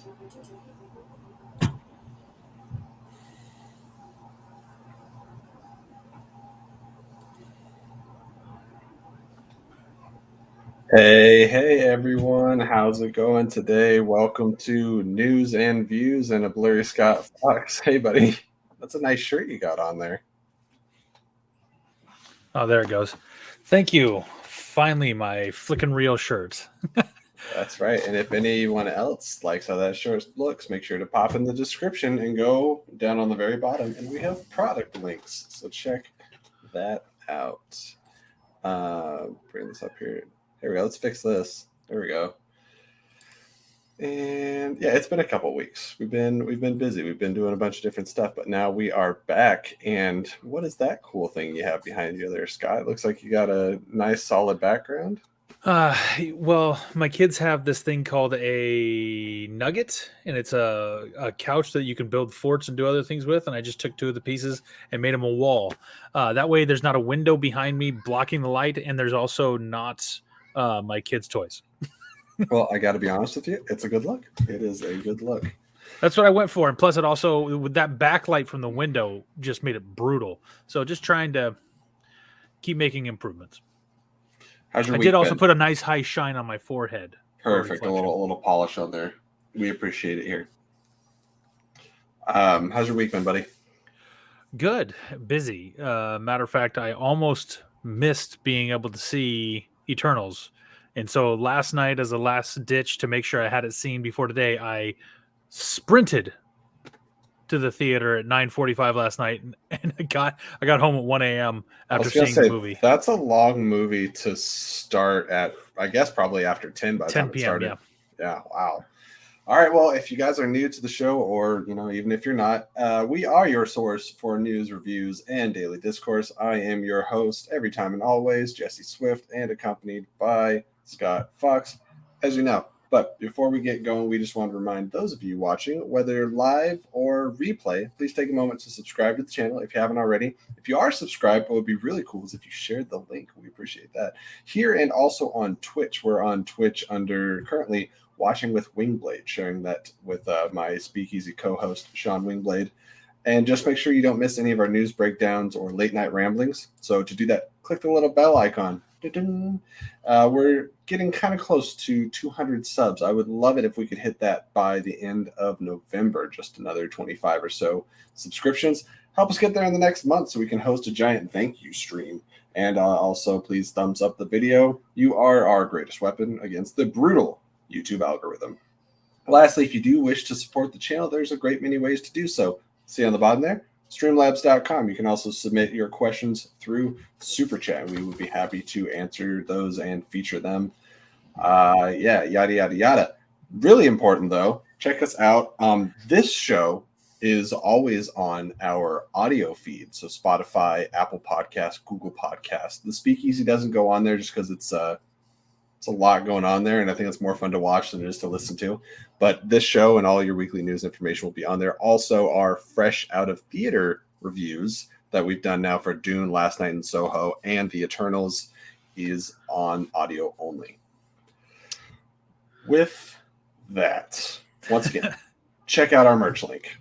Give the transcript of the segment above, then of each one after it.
Hey everyone, how's it going today? Welcome to News and Views and a Blurry Scott Fox. Hey buddy, that's a nice shirt you got on there. Oh, there it goes. Thank you. Finally, my flickin' real shirt. That's right. And if anyone else likes how that shirt looks, make sure to pop in the description and go down on the very bottom. And we have product links, so check that out. Bring this up here. Here we go. Let's fix this. There we go. And yeah, it's been a couple weeks. We've been busy. We've been doing a bunch of different stuff, but now we are back. And what is that cool thing you have behind you there, Scott? It looks like you got a nice solid background. Well, my kids have this thing called a nugget, and it's a couch that you can build forts and do other things with. And I just took two of the pieces and made them a wall. That way, there's not a window behind me blocking the light, and there's also not my kids' toys. Well, I got to be honest with you, it's a good look. It is a good look. That's what I went for, and plus, it also with that backlight from the window just made it brutal. So, just trying to keep making improvements. How's your I week did also been? put a nice high shine on my forehead. Perfect. A little polish on there. We appreciate it here. How's your week been, buddy? Good, busy. Matter of fact, I almost missed being able to see Eternals. And so last night, as a last ditch to make sure I had it seen before today, I sprinted to the theater at 9:45 last night, and I got home at 1 a.m. after seeing the movie. That's a long movie to start at, I guess, probably after 10 by the 10 time it p.m. started. Yeah, wow. All right, well, if you guys are new to the show, or even if you're not, we are your source for news, reviews, and daily discourse. I am your host every time and always, Jesse Swift, and accompanied by Scott Fox, as you know. But before we get going, we just want to remind those of you watching, whether live or replay, please take a moment to subscribe to the channel if you haven't already. If you are subscribed, what would be really cool is if you shared the link. We appreciate that. Here and also on Twitch. We're on Twitch under currently Watching with Wingblade, sharing that with my Speakeasy co-host, Sean Wingblade. And just make sure you don't miss any of our news breakdowns or late night ramblings. So to do that, click the little bell icon. We're getting kind of close to 200 subs. I would love it if we could hit that by the end of November. Just another 25 or so subscriptions. Help us get there in the next month so we can host a giant thank you stream. And also, please thumbs up the video. You are our greatest weapon against the brutal YouTube algorithm. Lastly, if you do wish to support the channel, there's a great many ways to do so. See on the bottom there? Streamlabs.com. You can also submit your questions through Super Chat. We would be happy to answer those and feature them. Yada, yada, yada. Really important, though, check us out. This show is always on our audio feed. So Spotify, Apple Podcasts, Google Podcasts. The Speakeasy doesn't go on there just because it's a lot going on there, and I think it's more fun to watch than it is to listen to. But this show and all your weekly news information will be on there. Also, our fresh out of theater reviews that we've done now for Dune, Last Night in Soho, and The Eternals is on audio only. With that, once again, check out our merch link.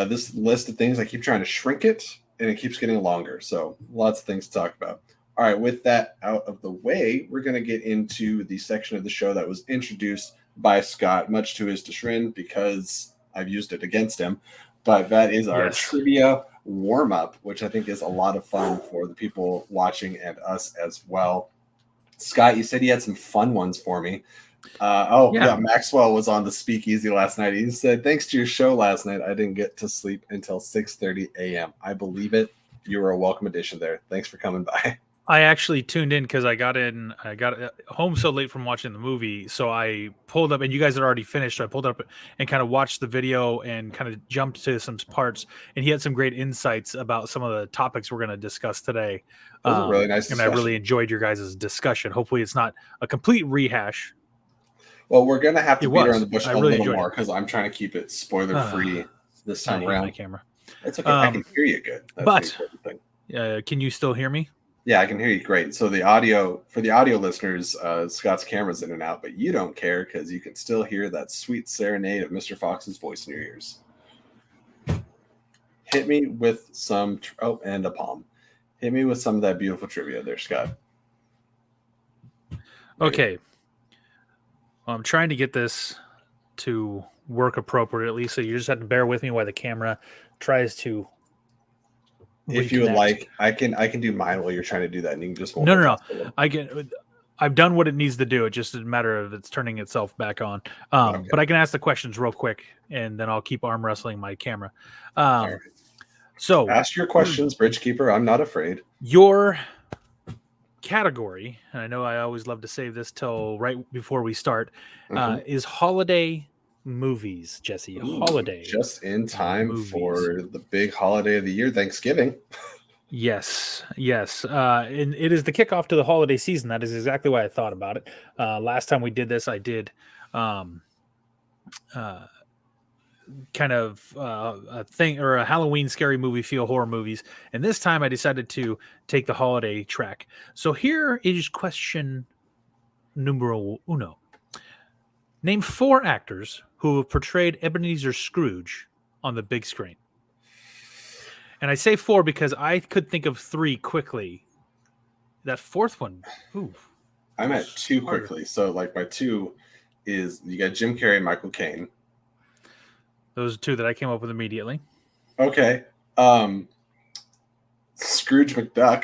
This list of things, I keep trying to shrink it, and it keeps getting longer. So lots of things to talk about. All right, with that out of the way, we're going to get into the section of the show that was introduced by Scott, much to his chagrin, because I've used it against him. But that is our trivia warm-up, which I think is a lot of fun for the people watching and us as well. Scott, you said you had some fun ones for me. Yeah, Maxwell was on the Speakeasy last night. He said, thanks to your show last night, I didn't get to sleep until 6:30 a.m. I believe it. You were a welcome addition there. Thanks for coming by. I actually tuned in because I got home so late from watching the movie. So I pulled up, and you guys had already finished. So I pulled up and kind of watched the video and kind of jumped to some parts. And he had some great insights about some of the topics we're going to discuss today. It was a really nice discussion. And I really enjoyed your guys' discussion. Hopefully it's not a complete rehash. Well, we're going to have to beat around the bush a little more because I'm trying to keep it spoiler-free this time around. My camera. It's okay. I can hear you good. That's but can you still hear me? Yeah, I can hear you great. So the audio for the audio listeners, Scott's camera's in and out, but you don't care because you can still hear that sweet serenade of Mr. Fox's voice in your ears. Hit me with some and a palm. Hit me with some of that beautiful trivia there, Scott. Okay. Well, I'm trying to get this to work appropriately, so you just have to bear with me while the camera tries to If you would reconnect. like, I can do mine while you're trying to do that, and you can just No. I've done what it needs to do. It's just a matter of it's turning itself back on. Okay. But I can ask the questions real quick, and then I'll keep arm wrestling my camera. All right. So ask your questions, Bridgekeeper. I'm not afraid. Your category, and I know I always love to save this till right before we start, is holiday movies, Jesse. Holiday. Just in time movies. For the big holiday of the year, Thanksgiving. Yes. And it is the kickoff to the holiday season. That is exactly why I thought about it. Last time we did this, I did kind of a thing or a Halloween scary movie feel horror movies. And this time I decided to take the holiday track. So here is question numero uno. Name 4 actors who have portrayed Ebenezer Scrooge on the big screen. And I say 4 because I could think of 3 quickly. That 4th one, ooh. I'm at 2 quickly. So like my 2 is you got Jim Carrey and Michael Caine. Those are 2 that I came up with immediately. Okay. Scrooge McDuck.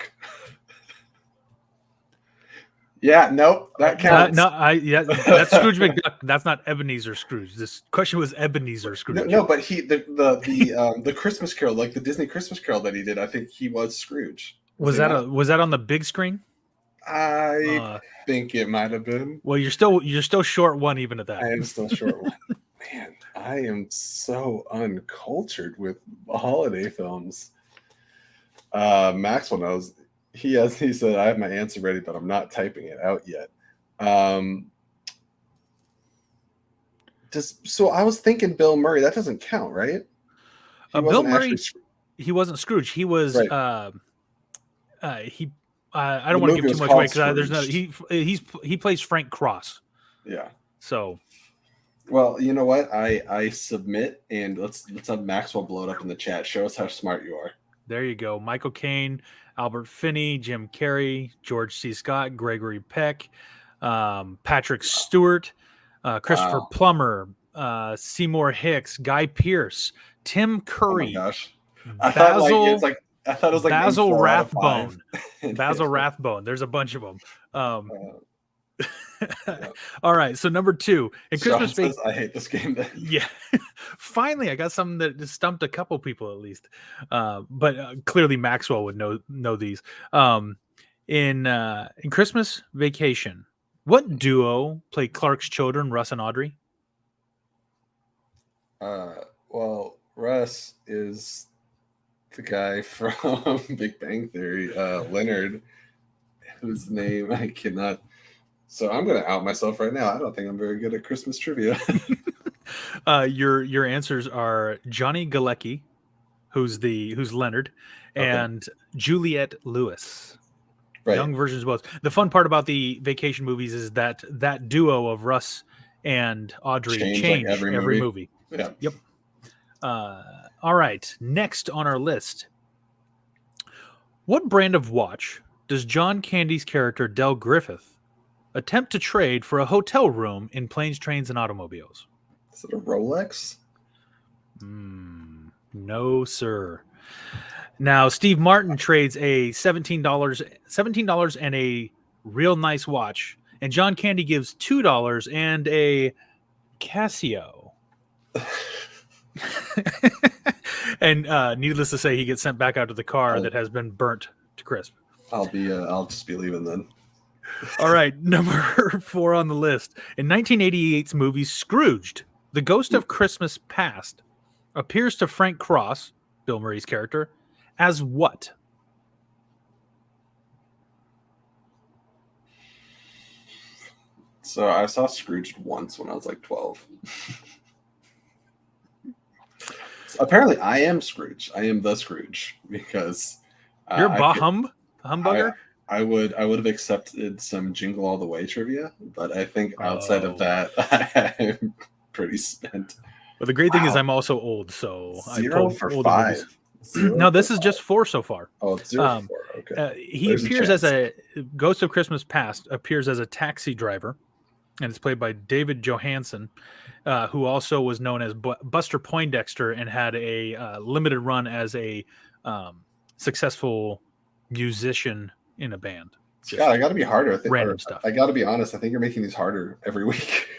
Yeah, nope, that counts. That's Scrooge McDuck. That's not Ebenezer Scrooge. This question was Ebenezer Scrooge. No, but the Christmas Carol, like the Disney Christmas Carol that he did, I think he was Scrooge. Was that on the big screen? I think it might have been. Well, you're still short 1 even at that. I am still short 1. Man, I am so uncultured with holiday films. Maxwell knows. He said, I have my answer ready, but I'm not typing it out yet. So I was thinking Bill Murray. That doesn't count, right? Bill Murray, he wasn't Scrooge. He was right. I don't want to give too much away because there's no he plays Frank Cross. Yeah. So. Well, you know what? I submit, and let's have Maxwell blow it up in the chat. Show us how smart you are. There you go. Michael Caine, Albert Finney, Jim Carrey, George C. Scott, Gregory Peck, Patrick Stewart, Christopher Plummer, Seymour Hicks, Guy Pearce, Tim Curry. Oh my gosh. I thought it was like Basil Rathbone. Basil Rathbone. There's a bunch of them. Yeah. All right, so number 2 in Christmas says, I hate this game. Yeah, finally I got something that just stumped a couple people at least, but clearly Maxwell would know these. In Christmas Vacation, what duo played Clark's children, Russ and Audrey? Well, Russ is the guy from Big Bang Theory, Leonard, whose name I cannot. So I'm going to out myself right now. I don't think I'm very good at Christmas trivia. Your answers are Johnny Galecki, who's Leonard, and Juliette Lewis. Right. Young versions of both. The fun part about the vacation movies is that duo of Russ and Audrey change like every movie. Yeah. Yep. All right. Next on our list. What brand of watch does John Candy's character Del Griffith attempt to trade for a hotel room in Planes, Trains, and Automobiles? Is it a Rolex? No, sir. Now, Steve Martin trades a $17 and a real nice watch, and John Candy gives $2 and a Casio. And needless to say, he gets sent back out to the car that has been burnt to crisp. I'll just be leaving then. All right, number 4 on the list. In 1988's movie Scrooged, the ghost of Christmas Past appears to Frank Cross, Bill Murray's character, as what? So I saw Scrooged once when I was like 12. Apparently, I am Scrooge. I am the Scrooge because you're humbucker. I would have accepted some Jingle All the Way trivia, but I think outside of Oh. that, I'm pretty spent. But the great thing is Wow. I'm also old, so I 0 pulled for older 5. movies. 0 No, for this is 5. just 4 so far. Oh, it's 0 for 4. Okay. He There's a appears as chance. a Ghost of Christmas Past appears as a taxi driver, and it's played by David Johansen, who also was known as Buster Poindexter and had a limited run as a successful musician in a band. Scott, I got to be harder. I think, random stuff. I got to be honest. I think you're making these harder every week.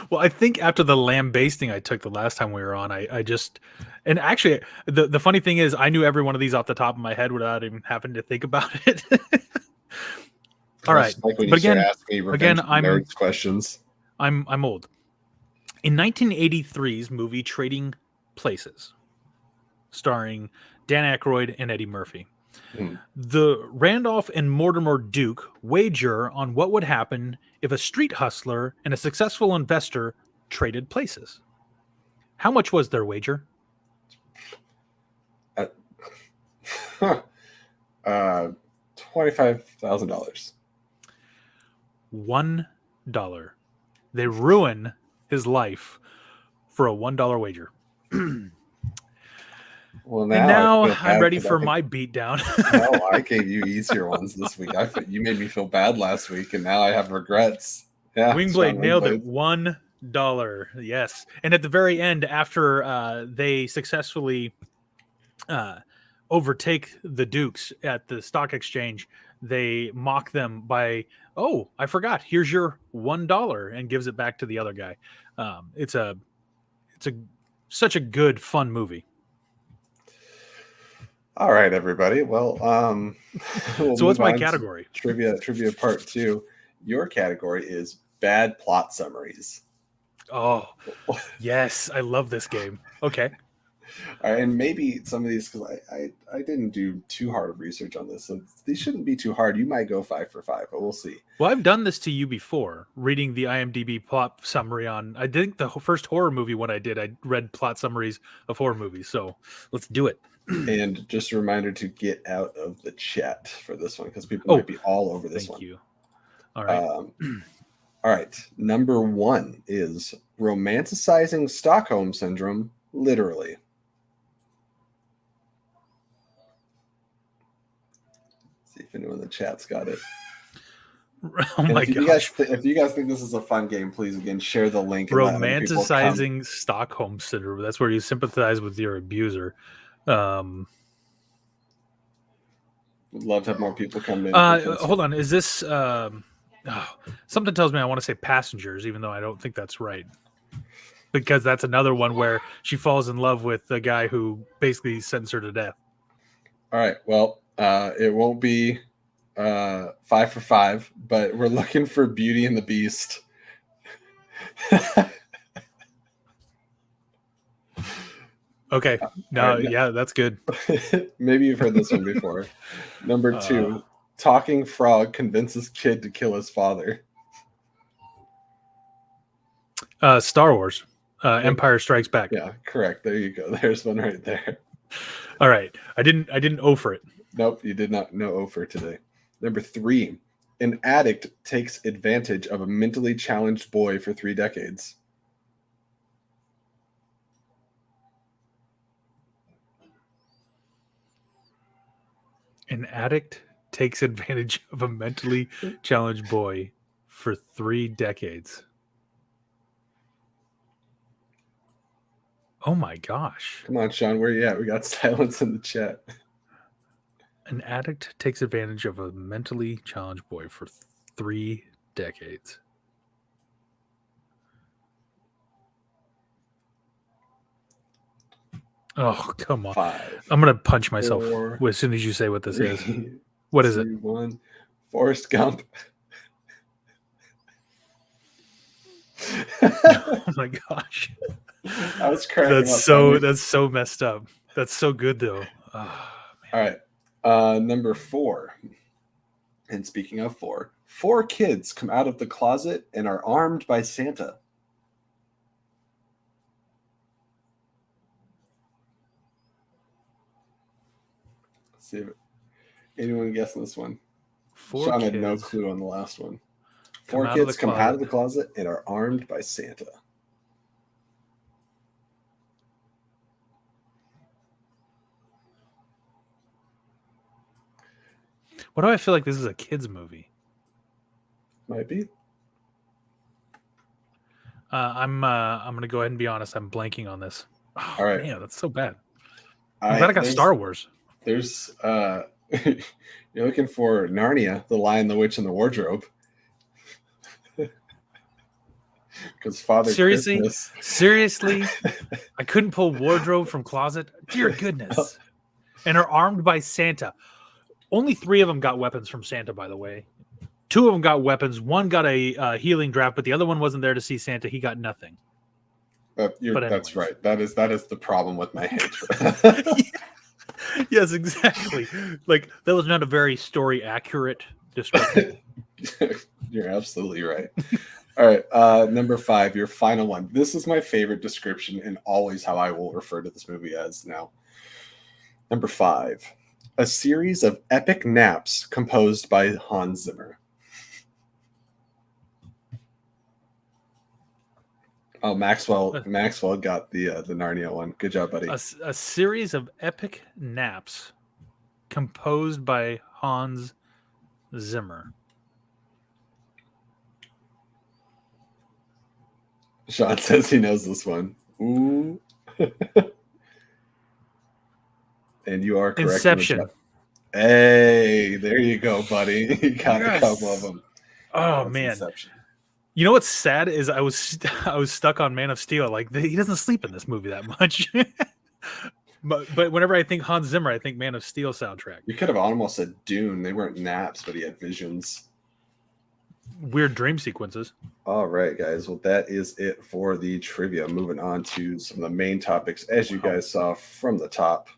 Well, I think after the lambasting I took the last time we were on, I just, and actually the funny thing is I knew every one of these off the top of my head without even having to think about it. All right, like when but you again, nerds questions. I'm old. In 1983's movie Trading Places, starring Dan Aykroyd and Eddie Murphy, the Randolph and Mortimer Duke wager on what would happen if a street hustler and a successful investor traded places. How much was their wager? $25,000. $1. They ruin his life for a $1 wager. Well, now I'm ready for my beatdown. No, I gave you easier ones this week. You made me feel bad last week, and now I have regrets. Yeah, Wingblade nailed it. $1. Yes, and at the very end, after they successfully overtake the Dukes at the stock exchange, they mock them by, "Oh, I forgot. Here's your $1," and gives it back to the other guy. It's such a good, fun movie. All right, everybody. Well, so what's my category? Trivia part 2. Your category is bad plot summaries. Oh, yes, I love this game. Okay. All right, and maybe some of these, because I didn't do too hard of research on this, so these shouldn't be too hard. You might go 5 for 5, but we'll see. Well, I've done this to you before, reading the IMDb plot summary on. I think the first horror movie one I did, I read plot summaries of horror movies. So let's do it. And just a reminder to get out of the chat for this one, because people might be all over this one. Thank you. All right. All right. Number 1 is romanticizing Stockholm Syndrome, literally. See if anyone in the chat's got it. Oh my gosh! If you guys think this is a fun game, please again share the link. Romanticizing Stockholm Syndrome. That's where you sympathize with your abuser. Would love to have more people come in. Hold on. Is this something tells me I want to say Passengers, even though I don't think that's right. Because that's another one where she falls in love with the guy who basically sentenced her to death. All right. Well, it won't be 5 for 5, but we're looking for Beauty and the Beast. Okay. No, yeah, that's good. Maybe you've heard this one before. Number 2, talking frog convinces kid to kill his father. Star Wars. Empire Strikes Back. Yeah, correct. There you go. There's one right there. All right. I didn't O for it. Nope, you did not know O for today. Number 3, an addict takes advantage of a mentally challenged boy for 3 decades. An addict takes advantage of a mentally challenged boy for 3 decades. Oh my gosh. Come on, Sean, where are you at? We got silence in the chat. An addict takes advantage of a mentally challenged boy for 3 decades. Oh, come on. 5. I'm going to punch myself 4, as soon as you say what this 3, is. What is 2, it? 1. Forrest Gump. Oh my gosh. I was cracking up. That's so messed up. That's so good though. Oh, all right. Number 4. And speaking of 4 kids come out of the closet and are armed by Santa. Let's see if anyone guessing this one. Four Sean had no kids clue on the last one. come Four out of kids the come out of closet. the closet and are armed by Santa. Why do I feel like this is a kids movie? Might be. I'm gonna go ahead and be honest. I'm blanking on this. Oh All right. man, that's so bad. I'm glad I got Star Wars. There's you're looking for Narnia, The Lion, the Witch, and the Wardrobe. Because Father Christmas. Seriously, I couldn't pull wardrobe from closet. Dear goodness. And are armed by Santa. Only 3 of them got weapons from Santa, by the way. 2 of them got weapons. One got a healing draft, but the other one wasn't there to see Santa. He got nothing. That's right. That is the problem with my hatred. Yes, exactly. Like that was not a very story accurate description. You're absolutely right. All right, number 5, your final one. This is my favorite description and always how I will refer to this movie as now. Number 5, a series of epic naps composed by Hans Zimmer. Oh, Maxwell got the Narnia one. Good job, buddy. A series of epic naps composed by Hans Zimmer. Sean says he knows this one. Ooh. And you are correct. Inception. Hey, there you go, buddy. You got a couple of them. Oh man. Inception. You know what's sad is I was stuck on Man of Steel. Like he doesn't sleep in this movie that much. but whenever I think Hans Zimmer, I think Man of Steel soundtrack. You could have almost said Dune. They weren't naps, but he had visions. Weird dream sequences. All right, guys. Well, that is it for the trivia. Moving on to some of the main topics. As you guys saw from the top,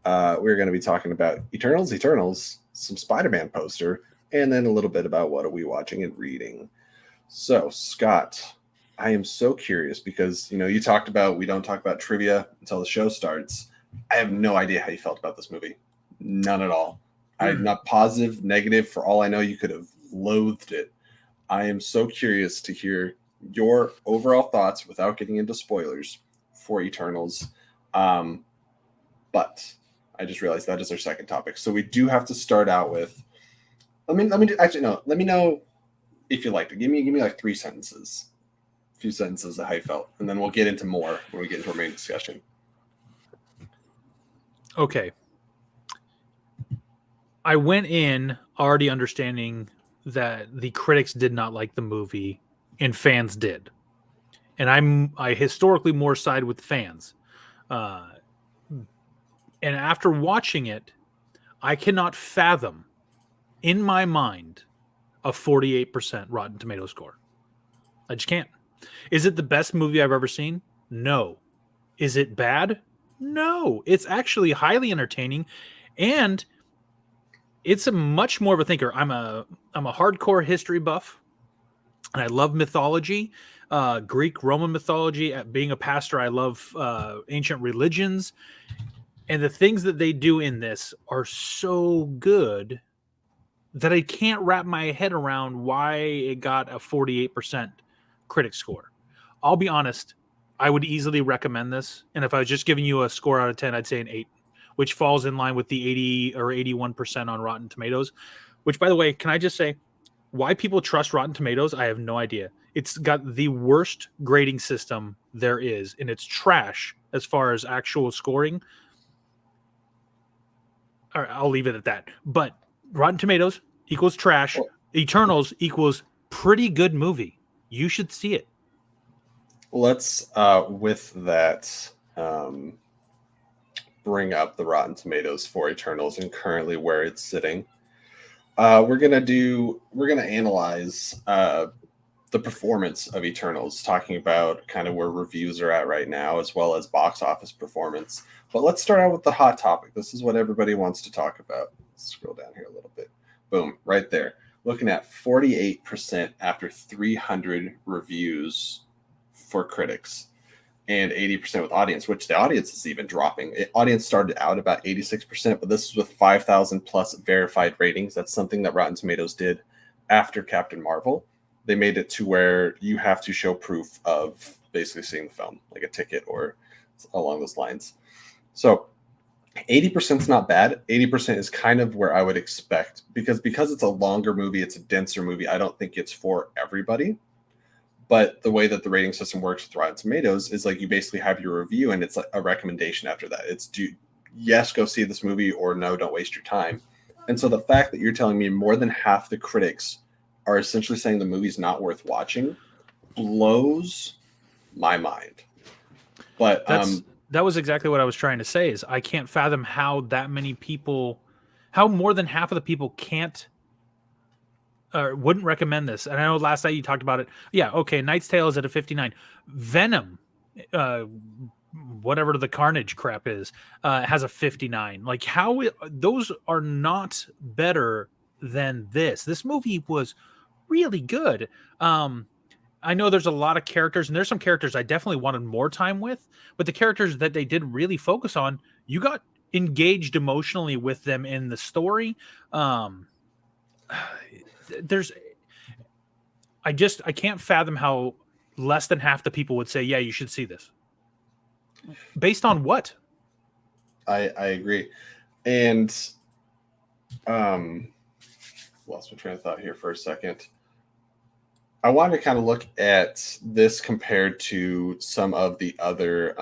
we're going to be talking about Eternals, some Spider-Man poster, and then a little bit about what are we watching and reading. So, Scott, I am so curious because, you talked about we don't talk about trivia until the show starts. I have no idea how you felt about this movie. None at all. I'm not positive, negative. For all I know, you could have loathed it. I am so curious to hear your overall thoughts without getting into spoilers for Eternals. But I just realized that is our second topic. So we do have to start out with, let me know if you liked it. Give me like 3 sentences, a few sentences of how you felt, and then we'll get into more when we get into our main discussion. Okay. I went in already understanding that the critics did not like the movie and fans did. And I historically more side with fans. And after watching it, I cannot fathom in my mind a 48% Rotten Tomato score. I just can't. Is it the best movie I've ever seen? No. Is it bad? No. It's actually highly entertaining, and it's a much more of a thinker. I'm a hardcore history buff, and I love mythology, Greek, Roman mythology. Being a pastor, I love ancient religions, and the things that they do in this are so good that I can't wrap my head around why it got a 48% critic score. I'll be honest, I would easily recommend this, and if I was just giving you a score out of 10, I'd say an 8, which falls in line with the 80 or 81% on Rotten Tomatoes, which, by the way, can I just say, why people trust Rotten Tomatoes, I have no idea. It's got the worst grading system there is, and it's trash as far as actual scoring. All right, I'll leave it at that. But Rotten Tomatoes equals trash. Eternals equals pretty good movie. You should see it. Let's, with that, bring up the Rotten Tomatoes for Eternals and currently where it's sitting. We're gonna analyze the performance of Eternals, talking about kind of where reviews are at right now, as well as box office performance. But let's start out with the hot topic. This is what everybody wants to talk about. Let's scroll down here a little bit. Boom, right there. Looking at 48% after 300 reviews for critics. and 80% with audience, which the audience is even dropping. Audience started out about 86%, but this is with 5,000 plus verified ratings. That's something that Rotten Tomatoes did after Captain Marvel. They made it to where you have to show proof of basically seeing the film, like a ticket or along those lines. So 80% is not bad. 80% is kind of where I would expect because it's a longer movie, it's a denser movie. I don't think it's for everybody. But the way that the rating system works with Rotten Tomatoes is like you basically have your review and it's like a recommendation after that. It's yes, go see this movie, or no, don't waste your time. And so the fact that you're telling me more than half the critics are essentially saying the movie's not worth watching blows my mind. But that was exactly what I was trying to say. Is I can't fathom how that many people, how more than half of the people can't or wouldn't recommend this. And I know last night you talked about it. Yeah, okay. Knight's Tale is at a 59. Venom, whatever the Carnage crap is, has a 59. Like those are not better than this. This movie was really good. I know there's a lot of characters, and there's some characters I definitely wanted more time with, but the characters that they did really focus on, you got engaged emotionally with them in the story. I can't fathom how less than half the people would say, yeah, you should see this. Based on what? I agree. And lost my train of thought here for a second. I wanted to kind of look at this compared to some of the other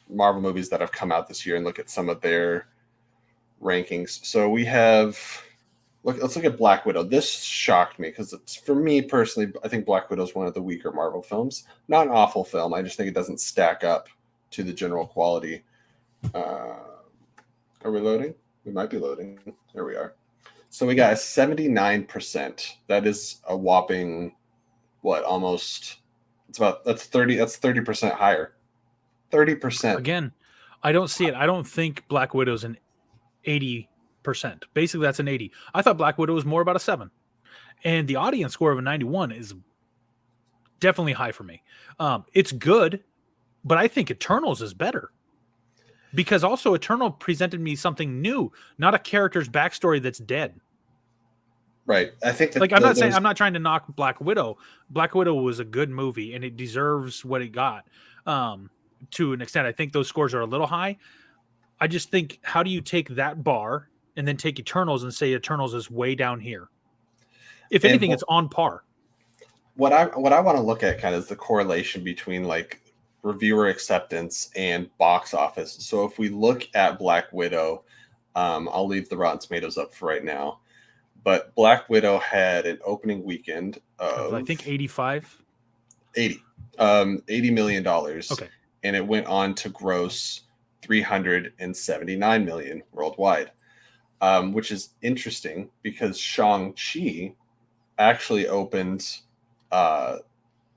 Marvel movies that have come out this year and look at some of their rankings. So we have, let's look at Black Widow. This shocked me because it's, for me personally, I think Black Widow is one of the weaker Marvel films. Not an awful film. I just think it doesn't stack up to the general quality. Are we loading? We might be loading. There we are. So we got a 79%. That is a whopping, almost, that's 30% higher. 30%. Again, I don't see it. I don't think Black Widow's an 80%. Basically, that's an 80. I thought Black Widow was more about a 7. And the audience score of a 91 is definitely high for me. It's good, but I think Eternals is better. Because also Eternal presented me something new, not a character's backstory that's dead. Right. I think that I'm not trying to knock Black Widow. Black Widow was a good movie and it deserves what it got. To an extent, I think those scores are a little high. I just think, how do you take that bar and then take Eternals and say Eternals is way down here? If anything, it's on par. What I want to look at kind of is the correlation between like reviewer acceptance and box office. So if we look at Black Widow, I'll leave the Rotten Tomatoes up for right now, but Black Widow had an opening weekend of, I think 85, $80 million. Okay. And it went on to gross 379 million worldwide, which is interesting because Shang-Chi actually opened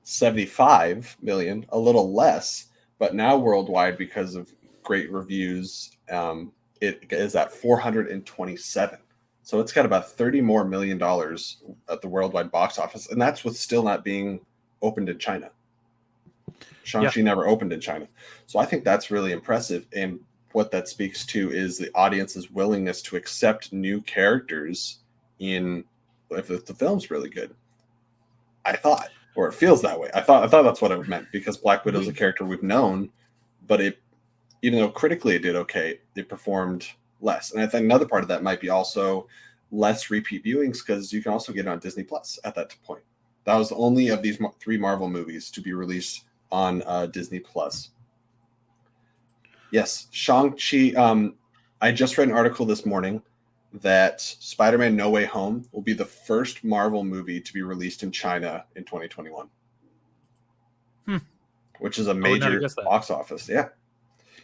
75 million, a little less, but now worldwide, because of great reviews, it is at 427. So it's got about $30 more million at the worldwide box office, and that's with still not being opened in China. Shang-Chi never opened in China. So I think that's really impressive. And what that speaks to is the audience's willingness to accept new characters if the film's really good. I thought, or it feels that way. I thought that's what it meant, because Black Widow is a character we've known, but even though critically it did okay, it performed less. And I think another part of that might be also less repeat viewings, because you can also get it on Disney Plus at that point. That was the only of these 3 Marvel movies to be released on Disney Plus. Yes, Shang-Chi. I just read an article this morning that Spider-Man No Way Home will be the first Marvel movie to be released in China in 2021. Which is a major box office. Yeah.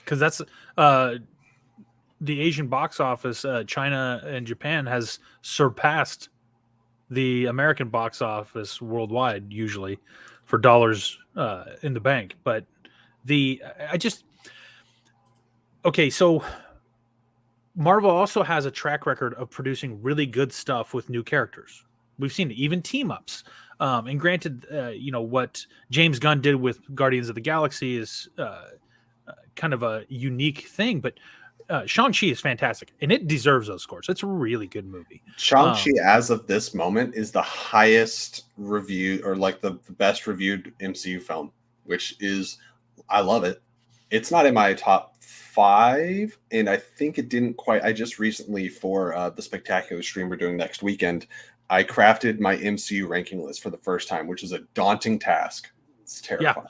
Because that's the Asian box office. China and Japan has surpassed the American box office worldwide, usually, for dollars in the bank. But so Marvel also has a track record of producing really good stuff with new characters. We've seen it, even team ups. And granted, what James Gunn did with Guardians of the Galaxy is kind of a unique thing, but Shang-Chi is fantastic, and it deserves those scores. It's a really good movie. Shang-Chi, as of this moment, is the highest reviewed, or like the best reviewed MCU film, which is, I love it. It's not in my top 5, and I think it didn't quite. I just recently, for the spectacular stream we're doing next weekend, I crafted my MCU ranking list for the first time, which is a daunting task. It's terrifying.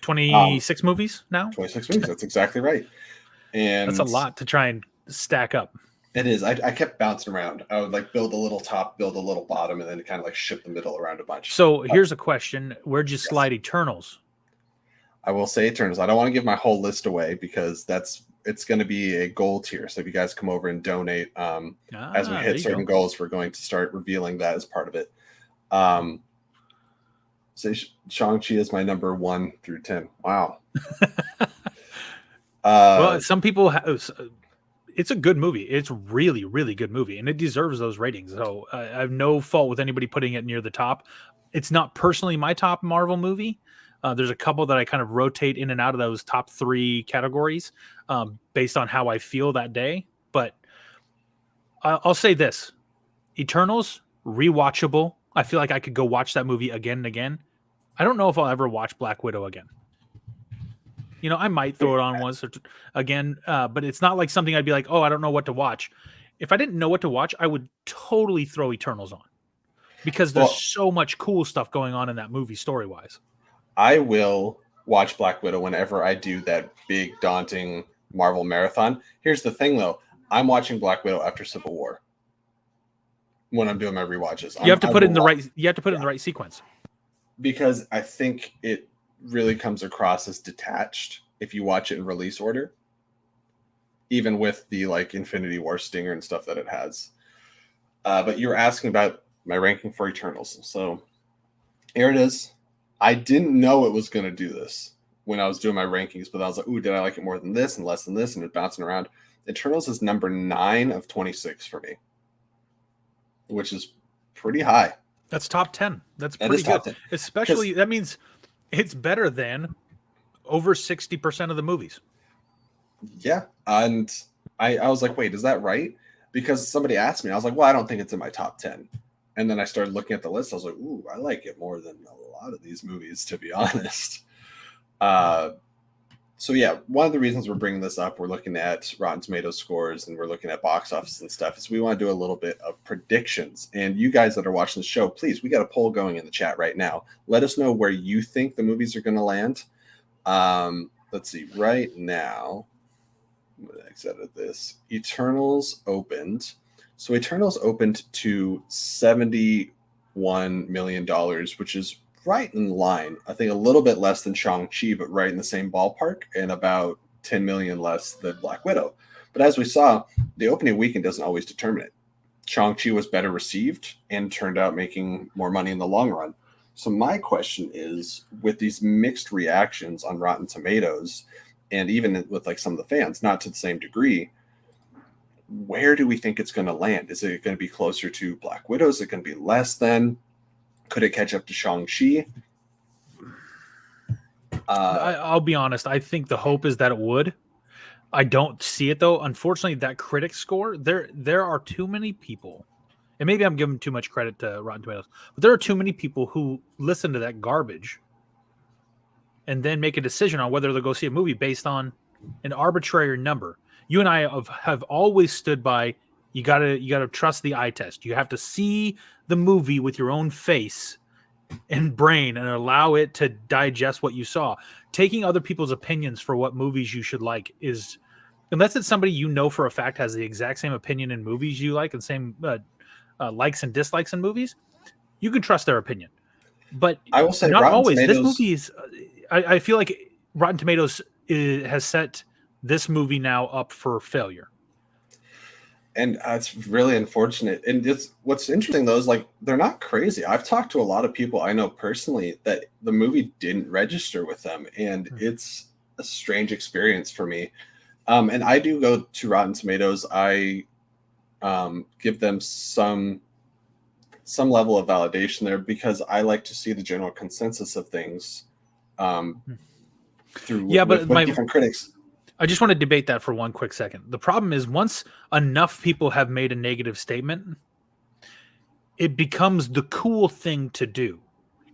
26 movies now. 26 movies. That's exactly right. And that's a lot to try and stack up. It is. I kept bouncing around. I would like build a little top, build a little bottom, and then kind of like shift the middle around a bunch. So here's a question: where'd you slide Eternals? I will say Eternals. I don't want to give my whole list away because it's going to be a goal tier. So if you guys come over and donate, as we hit certain goals, we're going to start revealing that as part of it. So Shang-Chi is my number 1 through 10. Wow. Well, some people it's a good movie. It's really, really good movie, and it deserves those ratings. So I have no fault with anybody putting it near the top. It's not personally my top Marvel movie. There's a couple that I kind of rotate in and out of those top 3 categories based on how I feel that day. But I'll say this: Eternals, rewatchable. I feel like I could go watch that movie again and again. I don't know if I'll ever watch Black Widow again. I might throw it on once or again, but it's not like something I'd be like, oh, I don't know what to watch. If I didn't know what to watch, I would totally throw Eternals on because there's so much cool stuff going on in that movie story-wise. I will watch Black Widow whenever I do that big, daunting Marvel marathon. Here's the thing, though. I'm watching Black Widow after Civil War when I'm doing my rewatches. You have to put it in the right. You have to put it in the right sequence because I think it really comes across as detached if you watch it in release order, even with the like Infinity War stinger and stuff that it has. But you were asking about my ranking for Eternals, so here it is. I didn't know it was going to do this when I was doing my rankings, but I was like, ooh, did I like it more than this and less than this? And it's bouncing around. Eternals is number 9 of 26 for me, which is pretty high. That's top 10. That's pretty good. Especially, that means it's better than over 60% of the movies. Yeah. And I was like, wait, is that right? Because somebody asked me, I was like, well, I don't think it's in my top 10. And then I started looking at the list. I was like, ooh, I like it more than a lot of these movies, to be honest. So yeah, one of the reasons we're bringing this up, we're looking at Rotten Tomatoes scores and we're looking at box office and stuff, is we want to do a little bit of predictions. And you guys that are watching the show, please, we got a poll going in the chat right now. Let us know where you think the movies are going to land. Let's see, right now, I'm going to exit this. Eternals opened. So Eternals opened to $71 million, which is right in line. I think a little bit less than Shang-Chi, but right in the same ballpark, and about 10 million less than Black Widow. But as we saw, the opening weekend doesn't always determine it. Shang-Chi was better received and turned out making more money in the long run. So my question is, with these mixed reactions on Rotten Tomatoes, and even with like some of the fans, not to the same degree, where do we think it's going to land? Is it going to be closer to Black Widow? Is it going to be less than? Could it catch up to Shang-Chi? I'll be honest. I think the hope is that it would. I don't see it, though. Unfortunately, that critic score, there are too many people, and maybe I'm giving too much credit to Rotten Tomatoes, but there are too many people who listen to that garbage and then make a decision on whether they'll go see a movie based on an arbitrary number. You and I have always stood by, you gotta trust the eye test. You have to see the movie with your own face and brain and allow it to digest what you saw. Taking other people's opinions for what movies you should like is, unless it's somebody you know for a fact has the exact same opinion in movies you like and same likes and dislikes in movies, you can trust their opinion. But I will say, not Rotten always. Tomatoes... This movie is, I feel like Rotten Tomatoes has set this movie now up for failure. And it's really unfortunate. And it's what's interesting, though, is like they're not crazy. I've talked to a lot of people I know personally that the movie didn't register with them. And it's a strange experience for me. And I do go to Rotten Tomatoes. I give them some some level of validation there, because I like to see the general consensus of things through with different critics. I just want to debate that for one quick second. The problem is, once enough people have made a negative statement, it becomes the cool thing to do.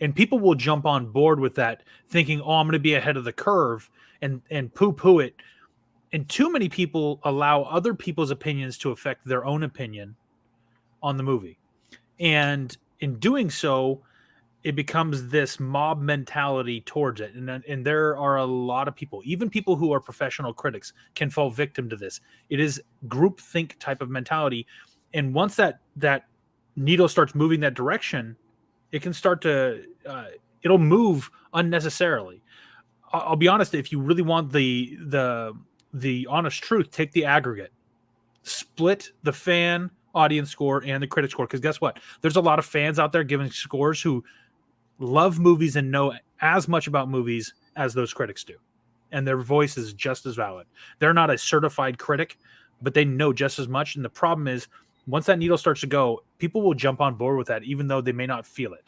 And people will jump on board with that, thinking, oh, I'm going to be ahead of the curve and poo-poo it. And too many people allow other people's opinions to affect their own opinion on the movie. And in doing so, it becomes this mob mentality towards it. And there are a lot of people, even people who are professional critics, can fall victim to this. It is groupthink type of mentality. And once that needle starts moving that direction, it can start to it'll move unnecessarily. I'll be honest, if you really want the honest truth, take the aggregate, split the fan audience score and the critic score, because guess what, there's a lot of fans out there giving scores who love movies and know as much about movies as those critics do, and their voice is just as valid. They're not a certified critic, but they know just as much. And the problem is, once that needle starts to go, people will jump on board with that, even though they may not feel it.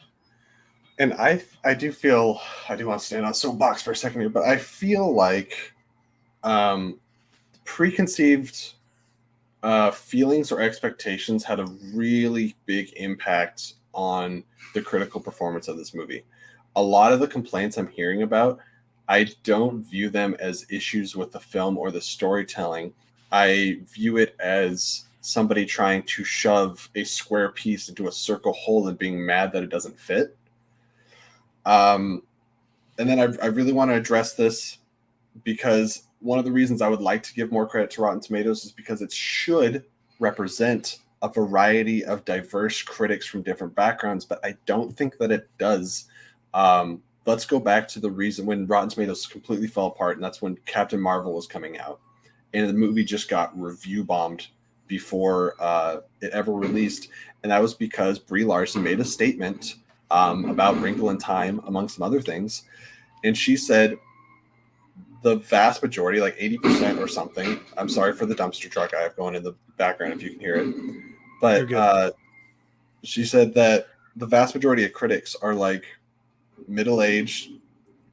And I do want to stand on soapbox for a second here, but I feel like preconceived feelings or expectations had a really big impact on the critical performance of this movie. A lot of the complaints I'm hearing about, I don't view them as issues with the film or the storytelling. I view it as somebody trying to shove a square piece into a circle hole and being mad that it doesn't fit. And then I really want to address this, because one of the reasons I would like to give more credit to Rotten Tomatoes is because it should represent a variety of diverse critics from different backgrounds, but I don't think that it does. Let's go back to the reason when Rotten Tomatoes completely fell apart, and that's when Captain Marvel was coming out, and the movie just got review bombed before it ever released, and that was because Brie Larson made a statement about Wrinkle in Time, among some other things, and she said the vast majority, like 80% or something. I'm sorry for the dumpster truck I have going in the background if you can hear it. But she said that the vast majority of critics are like middle-aged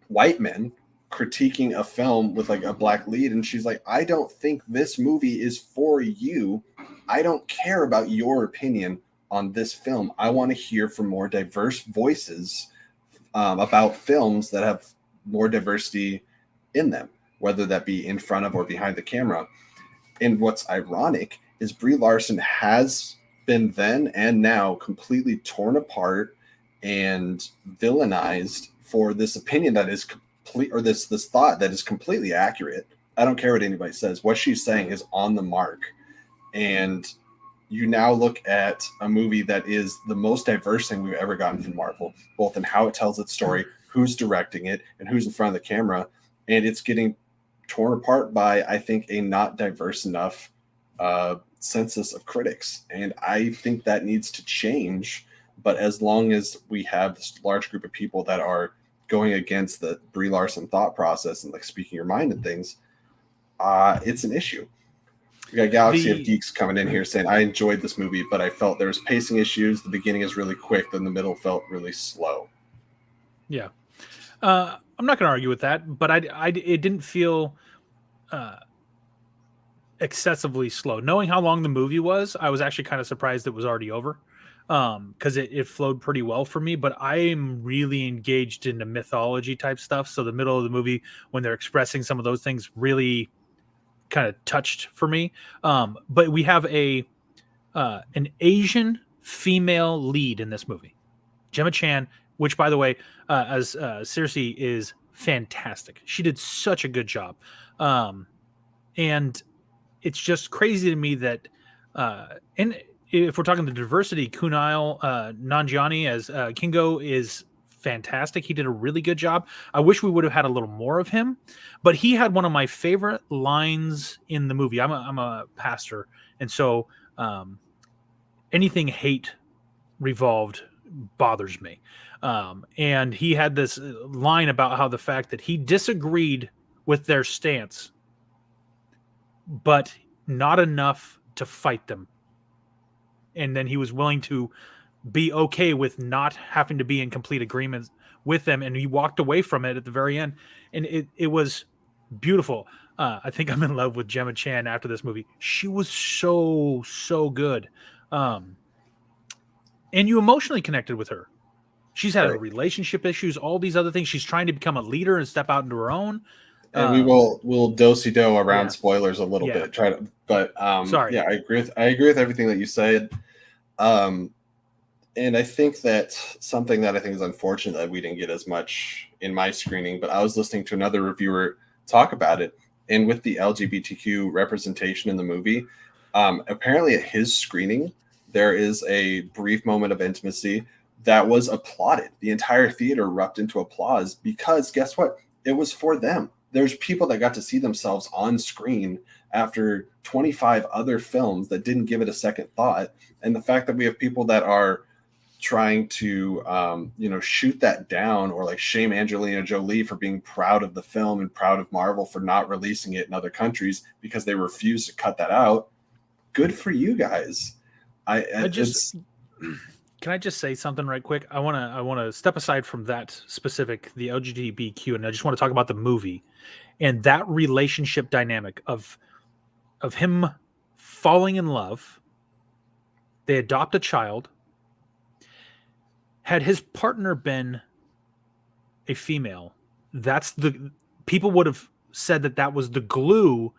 white men critiquing a film with like a black lead. And she's like, I don't think this movie is for you. I don't care about your opinion on this film. I want to hear from more diverse voices about films that have more diversity in them, whether that be in front of or behind the camera. And what's ironic is Brie Larson has been then and now completely torn apart and villainized for this opinion that is complete, or this thought that is completely accurate. I don't care what anybody says. What she's saying is on the mark. And you now look at a movie that is the most diverse thing we've ever gotten from Marvel, both in how it tells its story, who's directing it, and who's in front of the camera. And it's getting torn apart by, I think, a not diverse enough census of critics. And I think that needs to change. But as long as we have this large group of people that are going against the Brie Larson thought process and like speaking your mind and things, it's an issue. We got Galaxy of Geeks coming in here saying, I enjoyed this movie, but I felt there was pacing issues. The beginning is really quick, then the middle felt really slow. Yeah. I'm not going to argue with that, but it didn't feel excessively slow. Knowing how long the movie was, I was actually kind of surprised it was already over, because it flowed pretty well for me. But I'm really engaged in the mythology type stuff, so the middle of the movie, when they're expressing some of those things, really kind of touched for me. But we have an Asian female lead in this movie, Gemma Chan, which, by the way, as Cersei, is fantastic. She did such a good job. And it's just crazy to me that, and if we're talking the diversity, Kunail Nanjiani as Kingo is fantastic. He did a really good job. I wish we would have had a little more of him, but he had one of my favorite lines in the movie. I'm a pastor, and so anything hate revolved bothers me. And he had this line about how the fact that he disagreed with their stance, but not enough to fight them. And then he was willing to be okay with not having to be in complete agreement with them, and he walked away from it at the very end, and it was beautiful. I think I'm in love with Gemma Chan after this movie. She was so good, and you emotionally connected with her. She's had Right. relationship issues, all these other things. She's trying to become a leader and step out into her own. And we'll do around Yeah. spoilers a little bit. But Sorry. yeah, I agree with everything that you said. And I think that something that I think is unfortunate that we didn't get as much in my screening, but I was listening to another reviewer talk about it, and with the LGBTQ representation in the movie, apparently at his screening, there is a brief moment of intimacy that was applauded. The entire theater erupted into applause because guess what? It was for them. There's people that got to see themselves on screen after 25 other films that didn't give it a second thought. And the fact that we have people that are trying to shoot that down or like shame Angelina Jolie for being proud of the film and proud of Marvel for not releasing it in other countries because they refused to cut that out. Good for you guys. Can I just say something right quick? I want to step aside from that specific, the LGBTQ, and I just want to talk about the movie and that relationship dynamic of him falling in love. They adopt a child. Had his partner been a female, people would have said that was the glue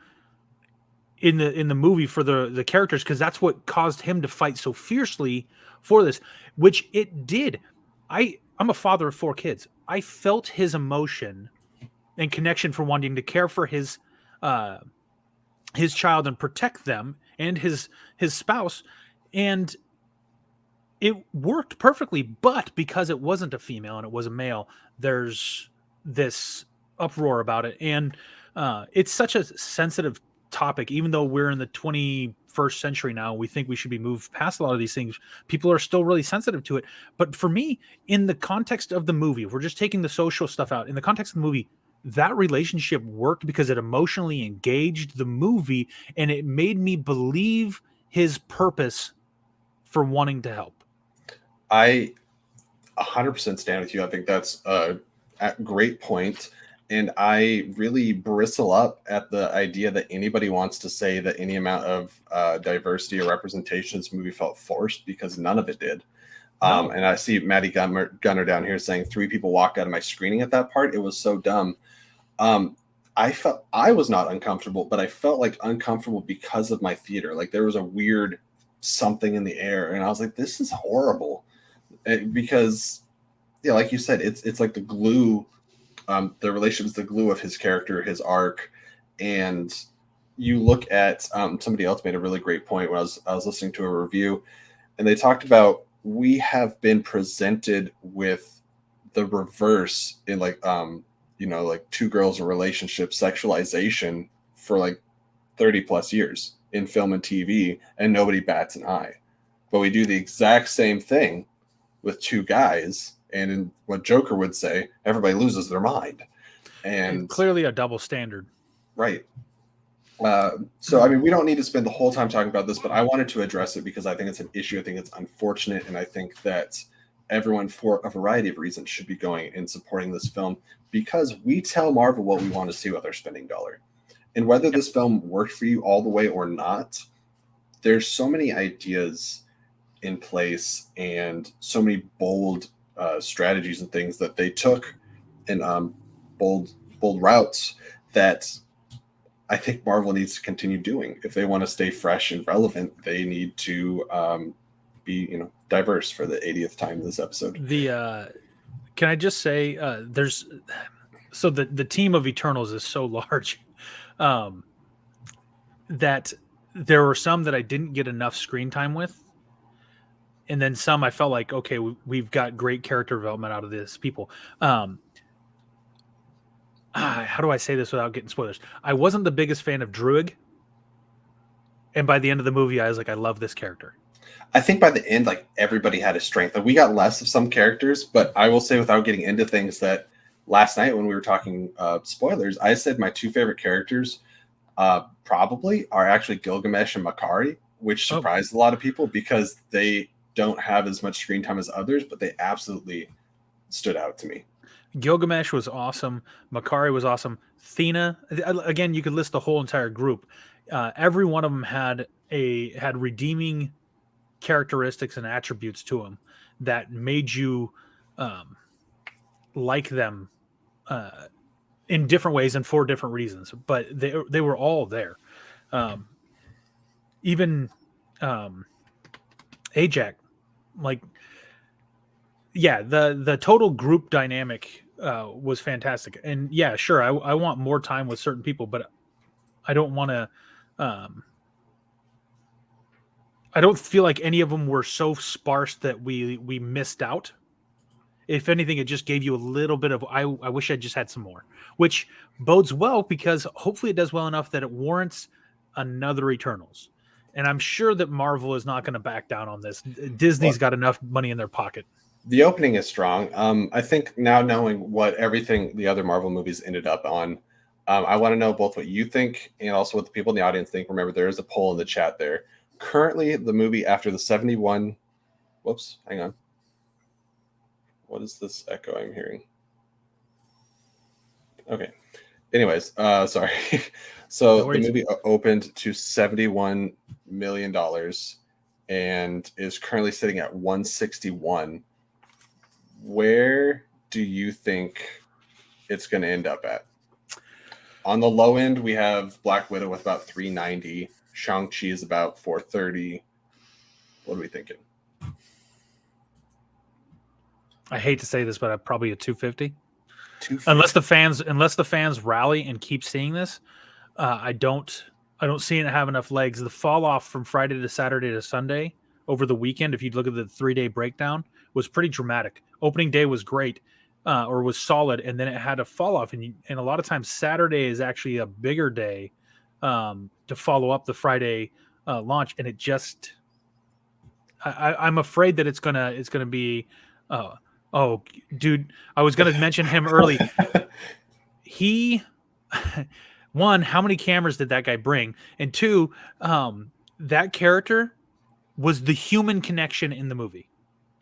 in the movie for the characters, because that's what caused him to fight so fiercely for this, which it did. I'm a father of 4 kids. I felt his emotion and connection for wanting to care for his child and protect them and his spouse, and it worked perfectly. But because it wasn't a female and it was a male, there's this uproar about it, and it's such a sensitive topic. Even though we're in the 21st century now, we think we should be moved past a lot of these things. People are still really sensitive to it. But for me, in the context of the movie, if we're just taking the social stuff out, in the context of the movie, that relationship worked because it emotionally engaged the movie and it made me believe his purpose for wanting to help. I 100% stand with you. I think that's a great point. And I really bristle up at the idea that anybody wants to say that any amount of diversity or representation in this movie felt forced, because none of it did. No. And I see Maddie Gunner down here saying 3 people walked out of my screening at that part. It was so dumb. I felt I was not uncomfortable, but I felt like uncomfortable because of my theater. Like there was a weird something in the air, and I was like, this is horrible. Because, yeah, like you said, it's like the glue. The relationship is the glue of his character, his arc. And you look at somebody else made a really great point when I was listening to a review, and they talked about we have been presented with the reverse in like 2 girls in a relationship sexualization for like 30 plus years in film and TV, and nobody bats an eye. But we do the exact same thing with 2 guys, and in what Joker would say, everybody loses their mind. And clearly a double standard. Right. So, I mean, we don't need to spend the whole time talking about this, but I wanted to address it because I think it's an issue. I think it's unfortunate, and I think that everyone, for a variety of reasons, should be going and supporting this film, because we tell Marvel what we want to see with our spending dollar. And whether this film worked for you all the way or not, there's so many ideas in place and so many bold strategies and things that they took in bold routes that I think Marvel needs to continue doing. If they want to stay fresh and relevant, they need to be diverse for the 80th time this episode. Can I just say there's the team of Eternals is so large that there were some that I didn't get enough screen time with. And then some I felt like, okay, we've got great character development out of this people. How do I say this without getting spoilers? I wasn't the biggest fan of Druig. And by the end of the movie, I was like, I love this character. I think by the end, like, everybody had a strength. Like, we got less of some characters, but I will say, without getting into things, that last night when we were talking spoilers, I said my 2 favorite characters probably are actually Gilgamesh and Makari, which surprised a lot of people because they don't have as much screen time as others, but they absolutely stood out to me. Gilgamesh was awesome. Makari was awesome. Thena, again, you could list the whole entire group. Every one of them had redeeming characteristics and attributes to them that made you like them in different ways and for different reasons. But they were all there. Even Ajax, like, yeah, the total group dynamic was fantastic. And yeah, sure, I want more time with certain people, but I don't want to. I don't feel like any of them were so sparse that we missed out. If anything, it just gave you a little bit of I wish I just had some more, which bodes well because hopefully it does well enough that it warrants another Eternals. And I'm sure that Marvel is not going to back down on this. Disney's got enough money in their pocket. The opening is strong. I think now knowing what everything the other Marvel movies ended up on, I want to know both what you think and also what the people in the audience think. Remember, there is a poll in the chat there. Currently, the movie after the 71... Whoops, hang on. What is this echo I'm hearing? Okay. Anyways, sorry. So the movie opened to $71 million and is currently sitting at 161. Where do you think it's going to end up at? On the low end, we have Black Widow with about 390. Shang-Chi is about 430. What are we thinking? I hate to say this, but probably a 250. 250. Unless the fans rally and keep seeing this, I don't see it have enough legs. The fall off from Friday to Saturday to Sunday over the weekend, if you look at the 3-day breakdown, was pretty dramatic. Opening day was great, or was solid, and then it had a fall off. And a lot of times Saturday is actually a bigger day to follow up the Friday launch, and it just I'm afraid that it's gonna be. Oh, dude, I was going to mention him early. He, one, how many cameras did that guy bring? And two, that character was the human connection in the movie.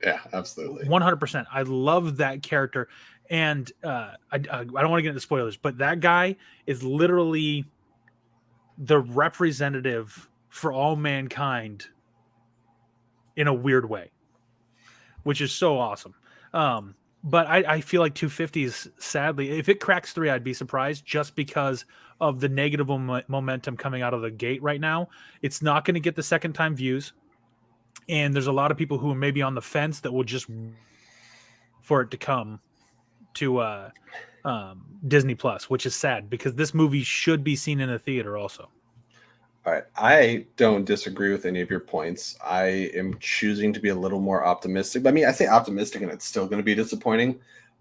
Yeah, absolutely. 100%. I love that character. And I don't want to get into spoilers, but that guy is literally the representative for all mankind in a weird way, which is so awesome. But I feel like 250 is, sadly, if it cracks 3, I'd be surprised just because of the negative momentum coming out of the gate right now. It's not going to get the second time views. And there's a lot of people who are maybe on the fence that will just for it to come to Disney Plus, which is sad because this movie should be seen in a theater also. All right. I don't disagree with any of your points. I am choosing to be a little more optimistic. I mean, I say optimistic and it's still going to be disappointing.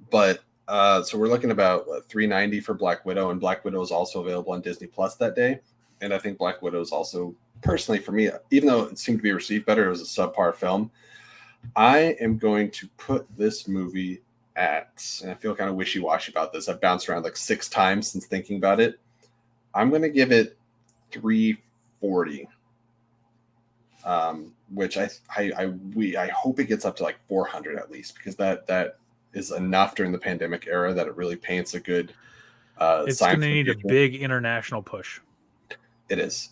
But so we're looking about 390 for Black Widow, and Black Widow is also available on Disney Plus that day. And I think Black Widow is also, personally for me, even though it seemed to be received better, it was a subpar film. I am going to put this movie at, and I feel kind of wishy-washy about this. I've bounced around like 6 times since thinking about it. I'm going to give it 340, which I hope it gets up to like 400 at least, because that is enough during the pandemic era that it really paints a good it's sign. Going to need a big international push. It is.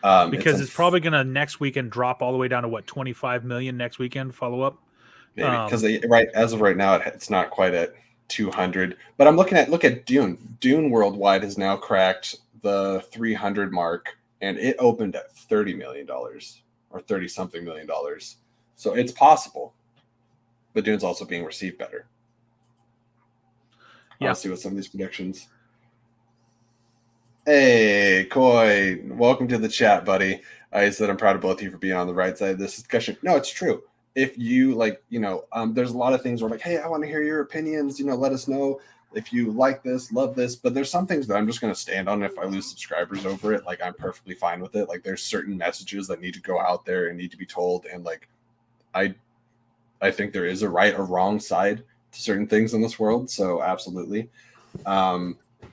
Because it's probably going to next weekend drop all the way down to 25 million next weekend follow up. Maybe because as of right now it's not quite at 200. But look at Dune. Dune worldwide has now cracked the 300 mark, and it opened at $30 million or 30 something million dollars. So it's possible, but Dune's also being received better. Yeah. I'll see what some of these predictions. Hey, Coy, welcome to the chat, buddy. I said I'm proud of both of you for being on the right side of this discussion. No, it's true. If you there's a lot of things where like, hey, I want to hear your opinions. Let us know if you like this, love this. But there's some things that I'm just going to stand on if I lose subscribers over it. Like, I'm perfectly fine with it. Like, there's certain messages that need to go out there and need to be told. And like, I think there is a right or wrong side to certain things in this world. So absolutely.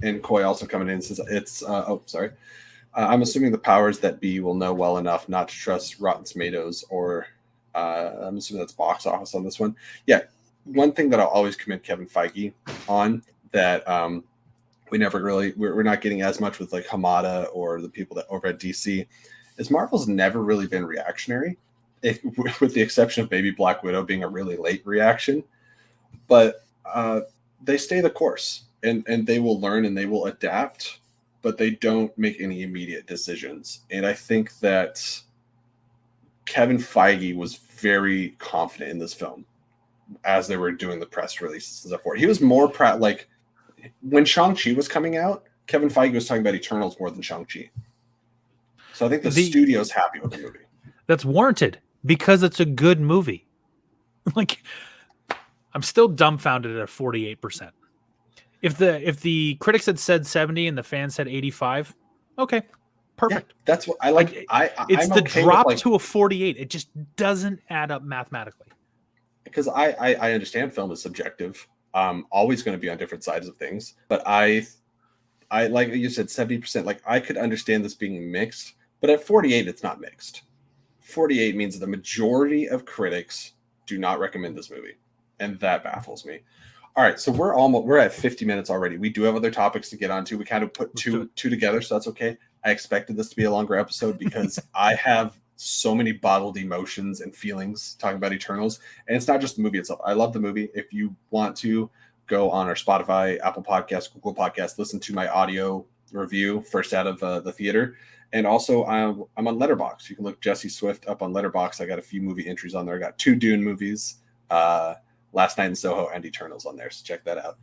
And Coy also coming in says it's I'm assuming the powers that be will know well enough not to trust Rotten Tomatoes or I'm assuming that's box office on this one. Yeah, one thing that I'll always commend Kevin Feige on that we're not getting as much with like Hamada or the people that over at DC is Marvel's never really been reactionary, with the exception of maybe Black Widow being a really late reaction. But they stay the course and they will learn and they will adapt, but they don't make any immediate decisions. And I think that Kevin Feige was very confident in this film as they were doing the press releases and stuff for it. He was more proud. Like when Shang-Chi was coming out, Kevin Feige was talking about Eternals more than Shang-Chi. So I think the studio's happy with the movie. That's warranted because it's a good movie. Like, I'm still dumbfounded at 48%. If the critics had said 70 and the fans said 85, okay, perfect. Yeah, that's what I like. It's I'm the okay drop with, like, to a 48. It just doesn't add up mathematically. Because I understand film is subjective. Always going to be on different sides of things. But I like you said, 70%. Like I could understand this being mixed, but at 48, it's not mixed. 48 means the majority of critics do not recommend this movie, and that baffles me. All right, so we're at 50 minutes already. We do have other topics to get onto. We kind of put two together, so that's okay. I expected this to be a longer episode because I have so many bottled emotions and feelings talking about Eternals, and it's not just the movie itself. I love the movie. If you want to go on our Spotify, Apple Podcasts, Google Podcasts, listen to my audio review first out of the theater. And also, I'm on Letterboxd. You can look Jesse Swift up on Letterboxd. I got a few movie entries on there. I got 2 Dune movies, Last Night in Soho, and Eternals on there. So check that out.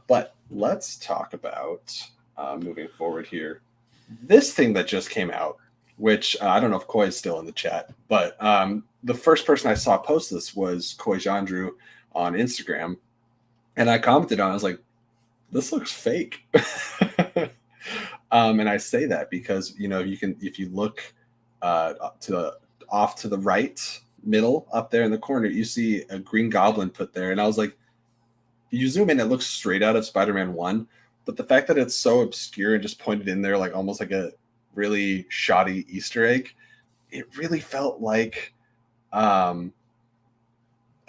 But let's talk about moving forward here. This thing that just came out, which I don't know if Koi is still in the chat, but the first person I saw post this was Koi Jandrew on Instagram. And I commented on it. I was like, this looks fake. And I say that because, if you look off to the right middle up there in the corner, you see a green goblin put there. And I was like, you zoom in, it looks straight out of Spider-Man 1. But the fact that it's so obscure and just pointed in there, like almost like a really shoddy Easter egg, it really felt like a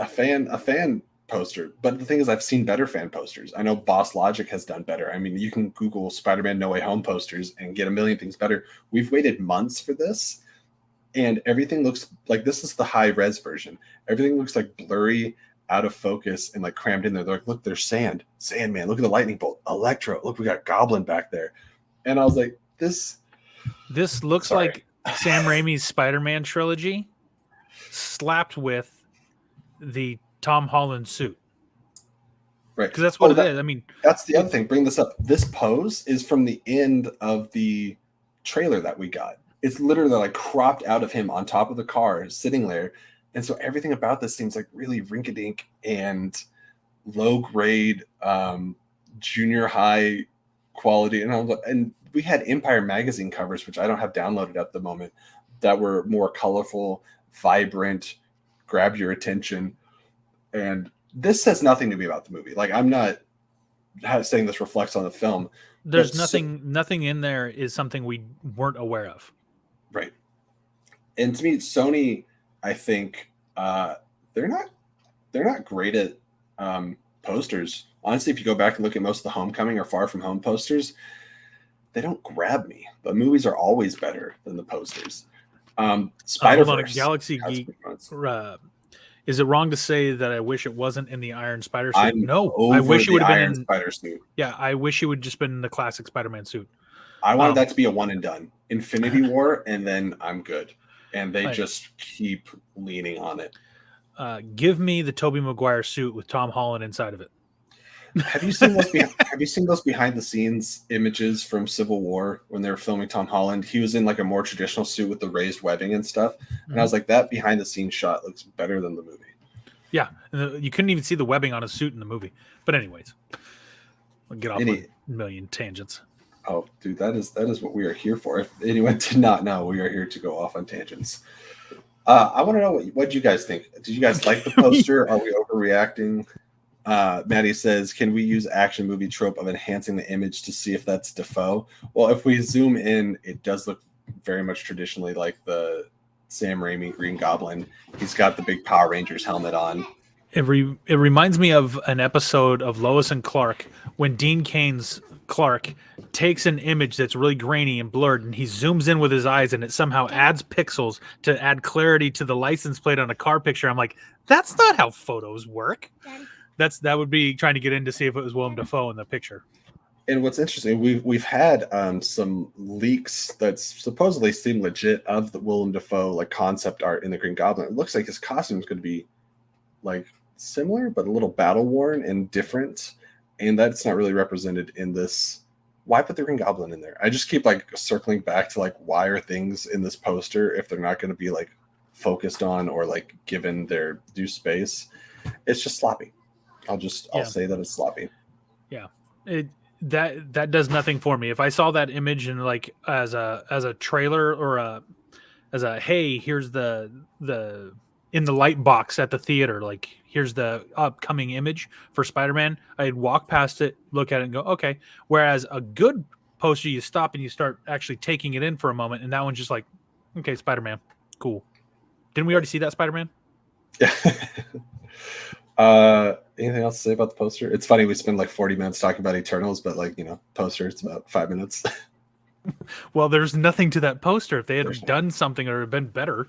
fan poster. But the thing is, I've seen better fan posters. I know Boss Logic has done better. I mean, you can Google Spider-Man No Way Home posters and get a million things better. We've waited months for this, and everything looks like this is the high res version. Everything looks like blurry, out of focus, and like crammed in there. They're like, look, there's Sandman. Look at the lightning bolt. Electro. Look, we got Goblin back there. And I was like, this looks like Sam Raimi's Spider-Man trilogy slapped with the Tom Holland suit. Right. Because that's what it is. I mean, that's the other thing. Bring this up. This pose is from the end of the trailer that we got. It's literally like cropped out of him on top of the car sitting there. And so everything about this seems like really rinky-dink and low grade, junior high quality. And we had Empire magazine covers, which I don't have downloaded at the moment, that were more colorful, vibrant, grab your attention. And this says nothing to me about the movie. Like, I'm not saying this reflects on the film. There's nothing in there is something we weren't aware of. Right. And to me, Sony, I think they're not great at posters. Honestly, if you go back and look at most of the Homecoming or Far From Home posters, they don't grab me. The movies are always better than the posters. Spider-Verse. Hold on, Galaxy Geek. Is it wrong to say that I wish it wasn't in the Iron Spider suit? No, I wish it would have been in Spider suit. Yeah, I wish it would just been in the classic Spider-Man suit. I wanted that to be a one and done. Infinity War, and then I'm good. And they just keep leaning on it. Give me the Tobey Maguire suit with Tom Holland inside of it. Have you seen those behind the scenes images from Civil War when they were filming Tom Holland? He was in like a more traditional suit with the raised webbing and stuff. And I was like, that behind the scenes shot looks better than the movie. Yeah, you couldn't even see the webbing on a suit in the movie. But anyways, we'll get off on a million tangents. Oh, dude, that is what we are here for. If anyone did not know, we are here to go off on tangents. I want to know what you guys think. Did you guys like the poster? Are we overreacting? Maddie says, can we use action movie trope of enhancing the image to see if that's Defoe? Well, if we zoom in, it does look very much traditionally like the Sam Raimi Green Goblin. He's got the big Power Rangers helmet on. It reminds me of an episode of Lois and Clark when Dean Kane's Clark takes an image that's really grainy and blurred, and he zooms in with his eyes, and it somehow adds pixels to add clarity to the license plate on a car picture. I'm like, that's not how photos work. That would be trying to get in to see if it was Willem Dafoe in the picture. And what's interesting, we've had some leaks that supposedly seem legit of the Willem Dafoe like concept art in the Green Goblin. It looks like his costume is going to be like similar, but a little battle worn and different, and that's not really represented in this. Why put the Green Goblin in there? I just keep like circling back to like, why are things in this poster if they're not going to be like focused on or like given their due space? It's just sloppy. I'll say that it's sloppy. Yeah. That does nothing for me. If I saw that image and like as a trailer or as a hey, here's the in the light box at the theater, like here's the upcoming image for Spider-Man, I'd walk past it, look at it, and go okay. Whereas a good poster, you stop and you start actually taking it in for a moment, and that one's just like, okay, Spider-Man, cool. Didn't we already see that Spider-Man? Anything else to say about the poster? It's funny, we spend like 40 minutes talking about Eternals, but like, poster, it's about 5 minutes. Well, there's nothing to that poster. If they had done something or been better.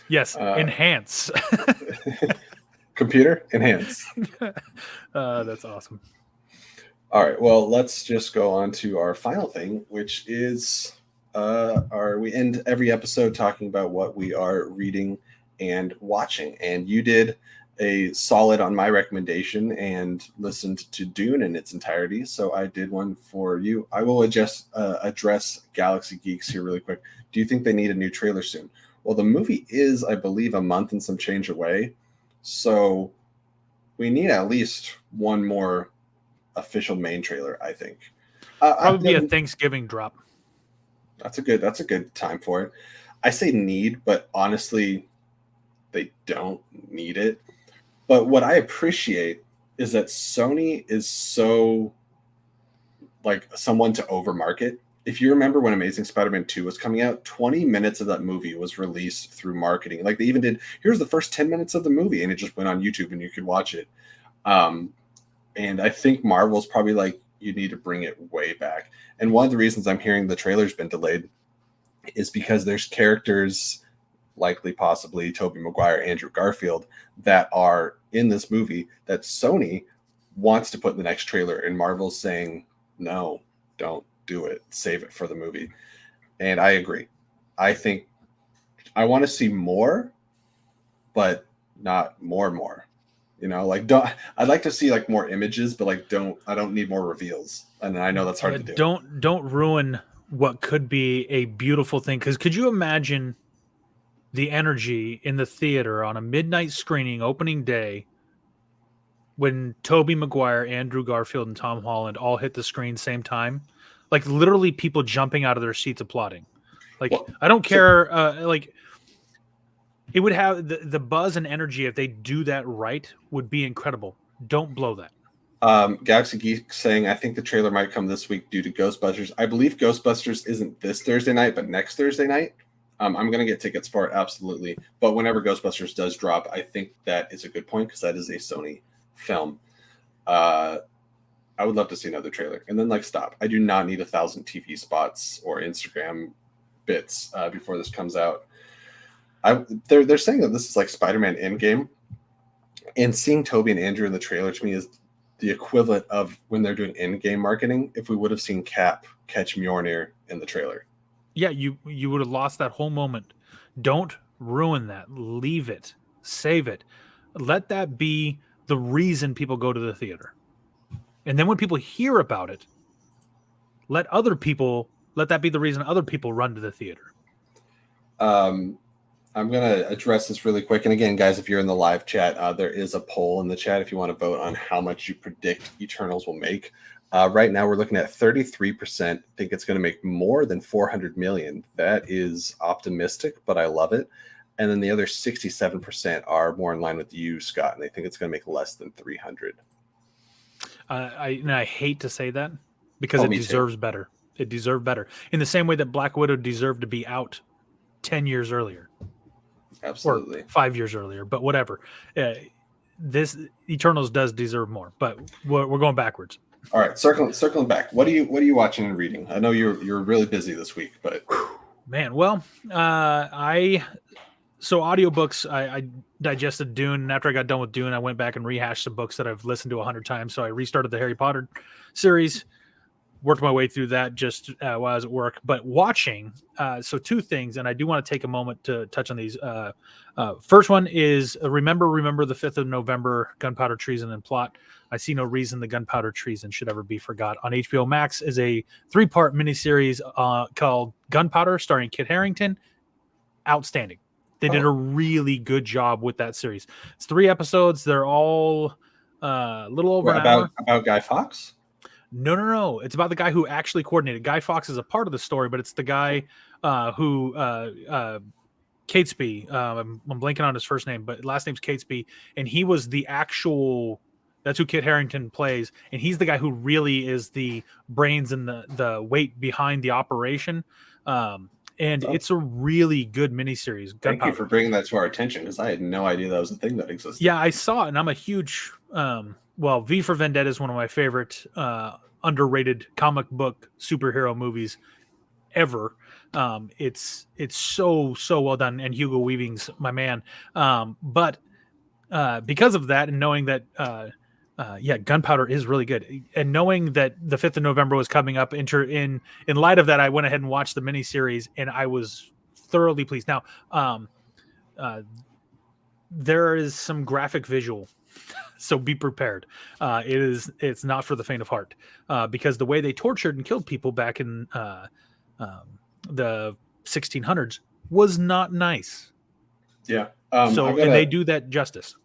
Yes, enhance. Computer, enhance. That's awesome. All right, well, let's just go on to our final thing, which is we end every episode talking about what we are reading and watching. And you did a solid on my recommendation and listened to Dune in its entirety. So I did one for you. I will address Galaxy Geeks here really quick. Do you think they need a new trailer soon? Well, the movie is, I believe, a month and some change away. So we need at least one more official main trailer, I think. Probably a Thanksgiving drop. That's a good time for it. I say need, but honestly, they don't need it. But what I appreciate is that Sony is so like someone to overmarket. If you remember when Amazing Spider-Man 2 was coming out, 20 minutes of that movie was released through marketing. Like they even did, here's the first 10 minutes of the movie, and it just went on YouTube and you could watch it. And I think Marvel's probably like, you need to bring it way back. And one of the reasons I'm hearing the trailer's been delayed is because there's characters, likely possibly Tobey Maguire, Andrew Garfield, that are in this movie that Sony wants to put in the next trailer, and Marvel's saying, no, don't do it. Save it for the movie. And I agree. I think I want to see more, but not more. I'd like to see like more images, but like I don't need more reveals. And I know that's hard to do. Don't ruin what could be a beautiful thing. Because could you imagine the energy in the theater on a midnight screening opening day when Tobey Maguire, Andrew Garfield, and Tom Holland all hit the screen same time? Like literally people jumping out of their seats applauding. Like, well, I don't care. Like it would have the buzz and energy if they do that right would be incredible. Don't blow that. Galaxy Geek saying, I think the trailer might come this week due to Ghostbusters. I believe Ghostbusters isn't this Thursday night, but next Thursday night. I'm going to get tickets for it, absolutely. But whenever Ghostbusters does drop, I think that is a good point because that is a Sony film. I would love to see another trailer. And then, stop. I do not need 1,000 TV spots or Instagram bits before this comes out. They're saying that this is like Spider-Man Endgame. And seeing Tobey and Andrew in the trailer to me is the equivalent of when they're doing Endgame marketing if we would have seen Cap catch Mjolnir in the trailer. Yeah, you would have lost that whole moment. Don't ruin that. Leave it. Save it. Let that be the reason people go to the theater. And then when people hear about it, let that be the reason other people run to the theater. I'm going to address this really quick. And again, guys, if you're in the live chat, there is a poll in the chat if you want to vote on how much you predict Eternals will make. Right now, we're looking at 33% think it's going to make more than 400 million. That is optimistic, but I love it. And then the other 67% are more in line with you, Scott, and they think it's going to make less than 300. I hate to say that because it deserves better. It deserved better. In the same way that Black Widow deserved to be out 10 years earlier. Absolutely. Or 5 years earlier, but whatever. This Eternals does deserve more, but we're going backwards. All right, circling back. What are you watching and reading? I know you're really busy this week, but man, well, so audiobooks, I digested Dune, and after I got done with Dune, I went back and rehashed some books that I've listened to 100 times. So I restarted the Harry Potter series, worked my way through that just while I was at work. But watching, so two things, and I do want to take a moment to touch on these. First one is remember the 5th of November, Gunpowder Treason and Plot. I see no reason the Gunpowder Treason should ever be forgot. On HBO Max is a 3-part miniseries called Gunpowder, starring Kit Harington. Outstanding. They did a really good job with that series. It's 3 episodes. They're all a little over an hour. About Guy Fawkes? No. It's about the guy who actually coordinated. Guy Fawkes is a part of the story, but it's the guy who Catesby. I'm blanking on his first name, but last name's Catesby, and he was the actual. That's who Kit Harington plays, and he's the guy who really is the brains and the weight behind the operation. And it's a really good miniseries. Thank you for bringing that to our attention, because I had no idea that was a thing that existed. Yeah, I saw it, and I'm a huge V for Vendetta is one of my favorite underrated comic book superhero movies ever. It's so well done, and Hugo Weaving's my man. But because of that, and knowing that Gunpowder is really good, and knowing that the 5th of November was coming up, in light of that, I went ahead and watched the miniseries, and I was thoroughly pleased. Now, there is some graphic visual, so be prepared. It's not for the faint of heart, because the way they tortured and killed people back in the 1600s was not nice. Yeah. And they do that justice.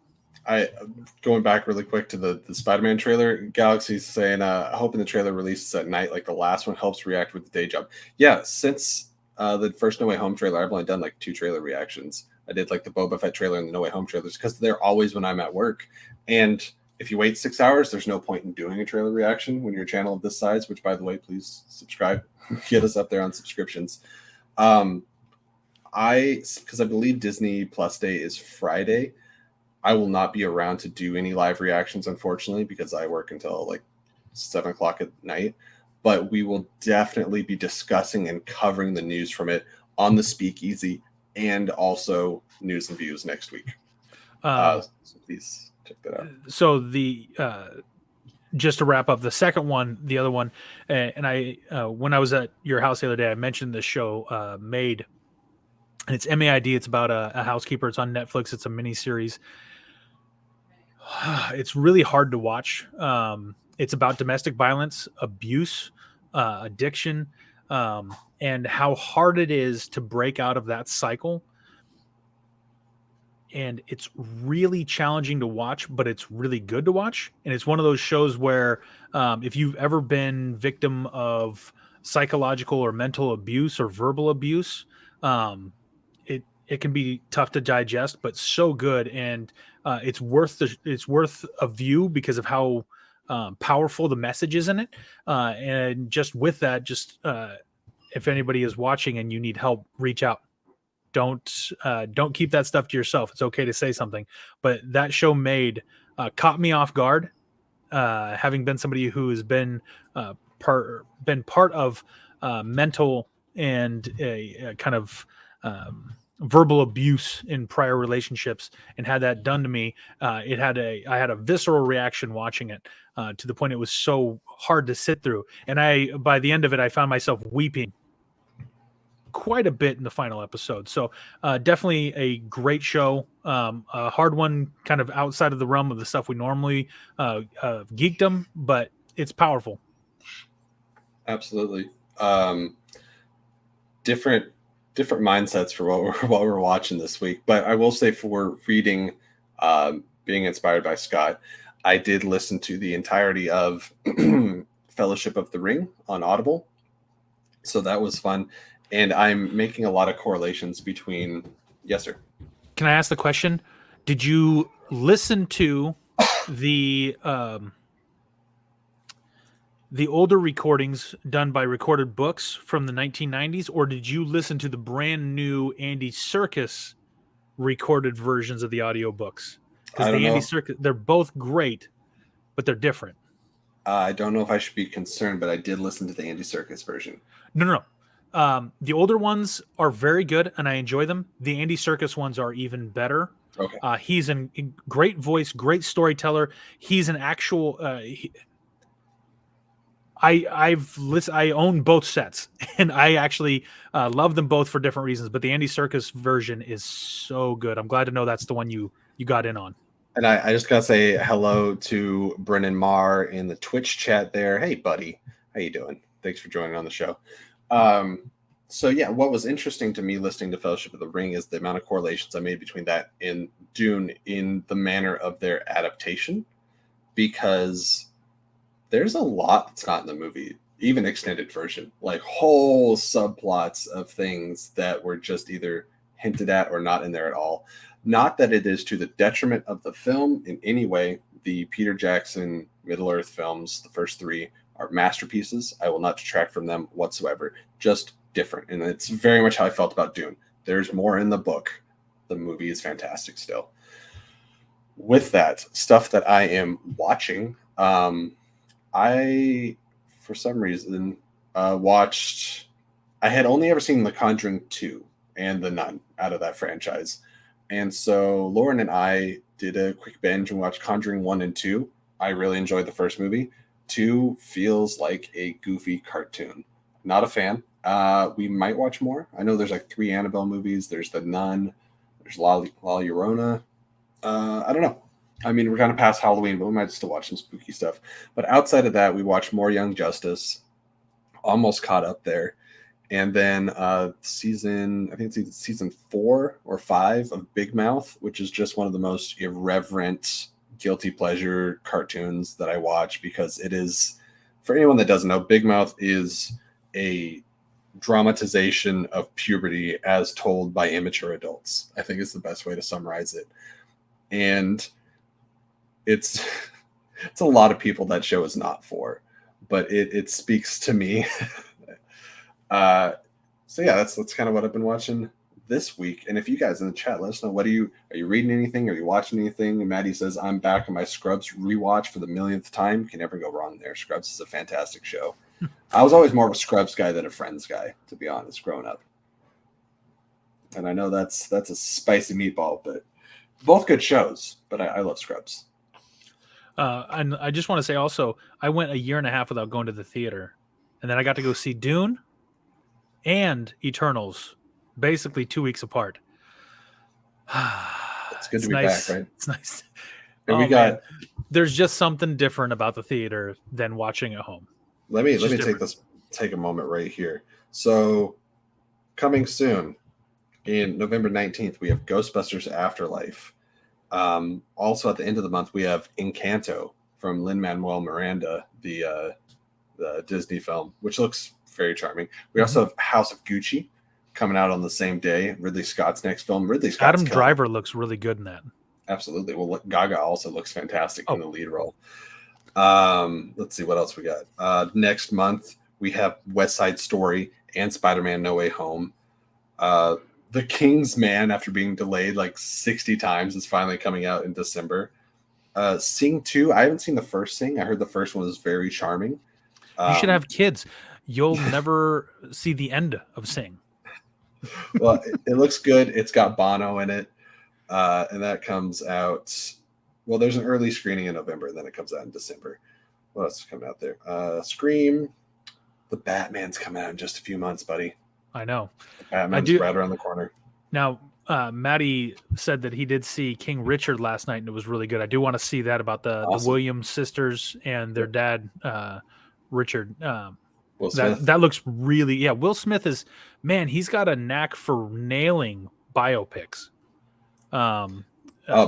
Going back really quick to the Spider-Man trailer, Galaxy's saying, hoping the trailer releases at night like the last one helps react with the day job. Yeah, since the first No Way Home trailer, I've only done like 2 trailer reactions. I did like the Boba Fett trailer and the No Way Home trailers because they're always when I'm at work. And if you wait 6 hours, there's no point in doing a trailer reaction when you're a channel of this size, which, by the way, please subscribe. Get us up there on subscriptions. Because I believe Disney Plus Day is Friday. I will not be around to do any live reactions, unfortunately, because I work until like 7 o'clock at night. But we will definitely be discussing and covering the news from it on the Speakeasy and also News and Views next week. So please check that out. So just to wrap up the second one, the other one, and I when I was at your house the other day, I mentioned the show Maid, and it's MAID. It's about a housekeeper. It's on Netflix. It's a miniseries. It's really hard to watch. It's about domestic violence, abuse, addiction, and how hard it is to break out of that cycle. And it's really challenging to watch, but it's really good to watch. And it's one of those shows where if you've ever been victim of psychological or mental abuse or verbal abuse, it can be tough to digest, but so good. And it's worth a view because of how powerful the message is in it. And just with that, if anybody is watching and you need help, reach out. Don't keep that stuff to yourself. It's okay to say something, but that show caught me off guard. Having been somebody who has been part of mental and a kind of verbal abuse in prior relationships and had that done to me, I had a visceral reaction watching it, to the point it was so hard to sit through. And by the end of it, I found myself weeping quite a bit in the final episode. So definitely a great show, a hard one, kind of outside of the realm of the stuff we normally geekdom, but it's powerful. Absolutely. Different mindsets for what we're watching this week. But I will say, for reading, being inspired by Scott, I did listen to the entirety of Fellowship of the Ring on Audible. So that was fun. And I'm making a lot of correlations between... Yes, sir. Can I ask the question? Did you listen to the the older recordings done by Recorded Books from the 1990s, or did you listen to the brand new Andy Serkis recorded versions of the audiobooks? Because I don't the Andy know. Serkis, they're both great, but they're different. I don't know if I should be concerned, but I did listen to the Andy Serkis version. No. The older ones are very good, and I enjoy them. The Andy Serkis ones are even better. Okay. He's a great voice, great storyteller. He's an actual. I own both sets, and I actually love them both for different reasons. But the Andy Serkis version is so good. I'm glad to know that's the one you got in on. And I just gotta say hello to Brennan Marr in the Twitch chat there. Hey, buddy, how you doing? Thanks for joining on the show. So yeah, what was interesting to me listening to Fellowship of the Ring is the amount of correlations I made between that and Dune in the manner of their adaptation, because there's a lot that's not in the movie, even extended version, like whole subplots of things that were just either hinted at or not in there at all. Not that it is to the detriment of the film in any way. The Peter Jackson Middle-earth films, the first three, are masterpieces. I will not detract from them whatsoever. Just different. And it's very much how I felt about Dune. There's more in the book. The movie is fantastic still. With that, stuff that I am watching, I, for some reason, watched... I had only ever seen The Conjuring 2 and The Nun out of that franchise. And so Lauren and I did a quick binge and watched Conjuring 1 and 2. I really enjoyed the first movie. 2 feels like a goofy cartoon. Not a fan. We might watch more. I know there's like 3 Annabelle movies. There's The Nun. There's La Llorona. I don't know. I mean, we're kind of past Halloween, but we might still watch some spooky stuff. But outside of that, we watched more Young Justice. Almost caught up there. And then I think it's season 4 or 5 of Big Mouth, which is just one of the most irreverent, guilty pleasure cartoons that I watch, because it is, for anyone that doesn't know, Big Mouth is a dramatization of puberty as told by immature adults. I think is the best way to summarize it. And it's a lot of people that show is not for, but it speaks to me. So yeah, that's kind of what I've been watching this week. And if you guys in the chat, let us know, are you reading anything? Are you watching anything? And Maddie says, I'm back on my Scrubs rewatch for the millionth time. You can never go wrong there. Scrubs is a fantastic show. I was always more of a Scrubs guy than a Friends guy, to be honest, growing up. And I know that's a spicy meatball, but both good shows, but I love Scrubs. And I just want to say also, I went a year and a half without going to the theater, and then I got to go see Dune and Eternals, basically 2 weeks apart. It's good to be back, right? It's nice. And we got. Man. There's just something different about the theater than watching at home. Let me take a moment right here. So, coming soon, in November 19th, we have Ghostbusters Afterlife. Also, at the end of the month, we have Encanto from Lin-Manuel Miranda, the Disney film, which looks very charming. We also have House of Gucci coming out on the same day. Ridley Scott's next film. Adam Driver looks really good in that. Absolutely. Well, Gaga also looks fantastic in the lead role. Let's see what else we got. Next month, we have West Side Story and Spider-Man No Way Home. The King's Man, after being delayed like 60 times, is finally coming out in December. Sing 2, I haven't seen the first Sing. I heard the first one is very charming. You should have kids. You'll never see the end of Sing. Well, it looks good. It's got Bono in it. And that comes out. Well, there's an early screening in November, and then it comes out in December. What else is coming out there? Scream. The Batman's coming out in just a few months, buddy. I know. The Batman's right around the corner. Now, Maddie said that he did see King Richard last night, and it was really good. I do want to see that about the Williams sisters and their dad, Richard. Will Smith. That looks really, yeah. Will Smith is, man, he's got a knack for nailing biopics.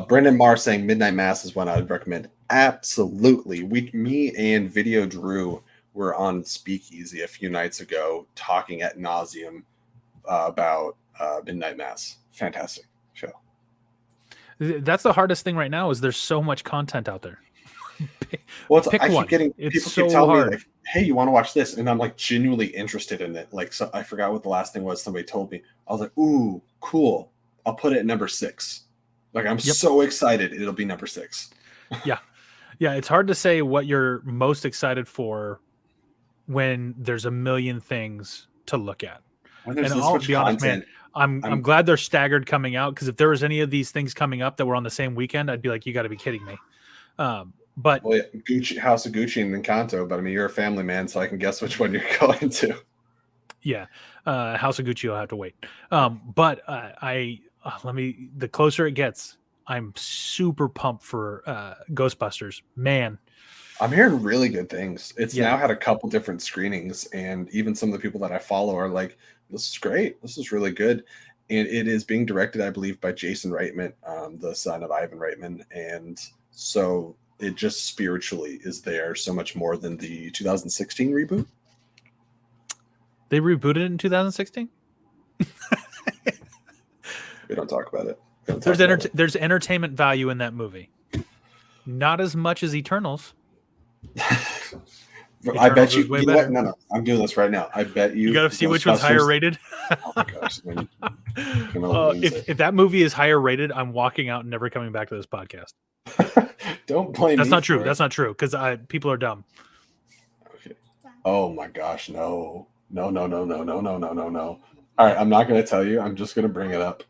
Brendan Marr saying Midnight Mass is one I would recommend. Absolutely. Me and Video Drew were on Speakeasy a few nights ago talking at nauseam about Midnight Mass. Fantastic show. That's the hardest thing right now is there's so much content out there. Well, I keep getting people keep telling me, like, hey, you want to watch this? And I'm like genuinely interested in it. Like, so I forgot what the last thing was somebody told me. I was like, ooh, cool. I'll put it at number 6. Like, I'm so excited it'll be number 6. Yeah. Yeah. It's hard to say what you're most excited for when there's a million things to look at. When there's And this I'll much be honest, man, content, I'm glad they're staggered coming out, because if there was any of these things coming up that were on the same weekend, I'd be like, you got to be kidding me. But well, yeah, Gucci, House of Gucci and Encanto, but I mean, you're a family man, so I can guess which one you're going to. yeah, House of Gucci will have to wait. But the closer it gets, I'm super pumped for Ghostbusters. Man, I'm hearing really good things. It's Yeah. now had a couple different screenings, and even some of the people that I follow are like, this is great. This is really good. And it is being directed, I believe, by Jason Reitman, the son of Ivan Reitman. And so it just spiritually is there so much more than the 2016 reboot. They rebooted it in 2016? We don't talk about it. There's entertainment value in that movie. Not as much as Eternals. I bet you. Way You know better. what? No, I'm doing this right now. I bet you. You got to see which one's higher rated. Oh my gosh! If that movie is higher rated, I'm walking out and never coming back to this podcast. Don't blame That's me. not true. for That's it. not true, because people are dumb. Okay. Oh my gosh! No! No! No! No! No! No! No! No! No! No! All right, I'm not going to tell you. I'm just going to bring it up.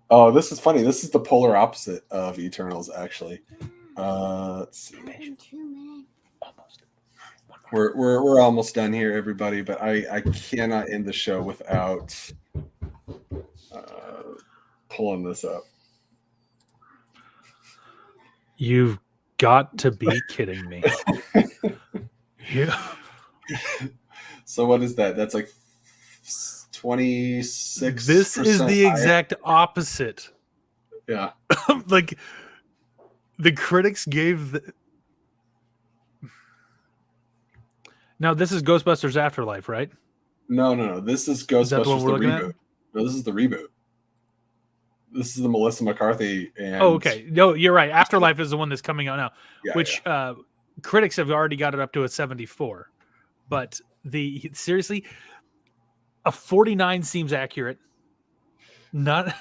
Oh, this is funny. This is the polar opposite of Eternals, actually. Let's see. Almost. We're almost done here, everybody. But I cannot end the show without pulling this up. You've got to be kidding me. Yeah. So what is that? That's like 26%. This is the higher. exact opposite. Yeah. Like, the critics gave Now, this is Ghostbusters Afterlife, right? No. This is Is that the Ghostbusters one we're looking at? reboot. No, this is the reboot. This is the Melissa McCarthy and Okay. No, you're right. Afterlife is the one that's coming out now, yeah, which critics have already got it up to a 74. But seriously, a 49 seems accurate. Not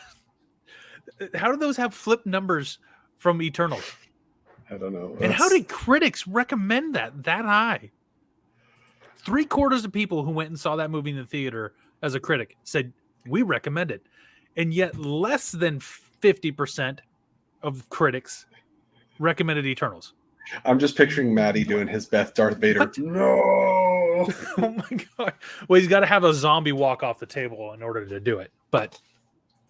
how do those have flipped numbers from Eternals? I don't know. And how did critics recommend that high? 3/4 of people who went and saw that movie in the theater as a critic said we recommend it, and yet less than 50% of critics recommended Eternals. I'm just picturing Maddie doing his Beth Darth Vader. What? No. Oh my god! Well, he's got to have a zombie walk off the table in order to do it. But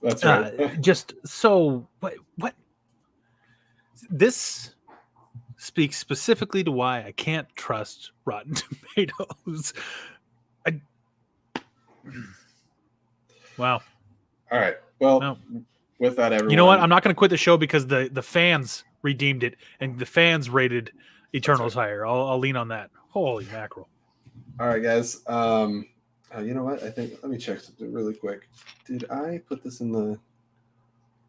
That's right. just so what? This speaks specifically to why I can't trust Rotten Tomatoes. Wow. All right. Well, No. with that, everyone. You know what? I'm not going to quit the show because the fans redeemed it and the fans rated Eternals higher. I'll lean on that. Holy mackerel! All right, guys. You know what? I think let me check something really quick. Did I put this in the?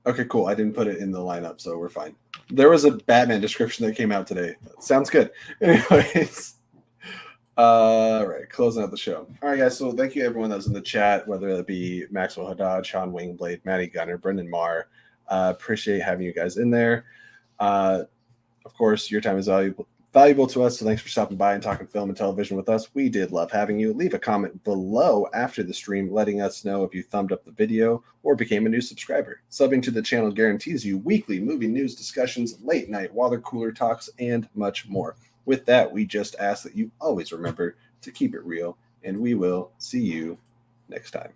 Okay, cool. I didn't put it in the lineup, so we're fine. There was a Batman description that came out today. Sounds good. Anyways. All right, closing out the show. All right, guys. So thank you everyone that was in the chat, whether it be Maxwell Haddad, Sean Wingblade, Matty Gunner, Brendan Marr. Appreciate having you guys in there. Of course, your time is valuable to us, so thanks for stopping by and talking film and television with us. We did love having you. Leave a comment below after the stream letting us know if you thumbed up the video or became a new subscriber. Subbing to the channel guarantees you weekly movie news discussions, late night water cooler talks, and much more. With that, we just ask that you always remember to keep it real, and we will see you next time.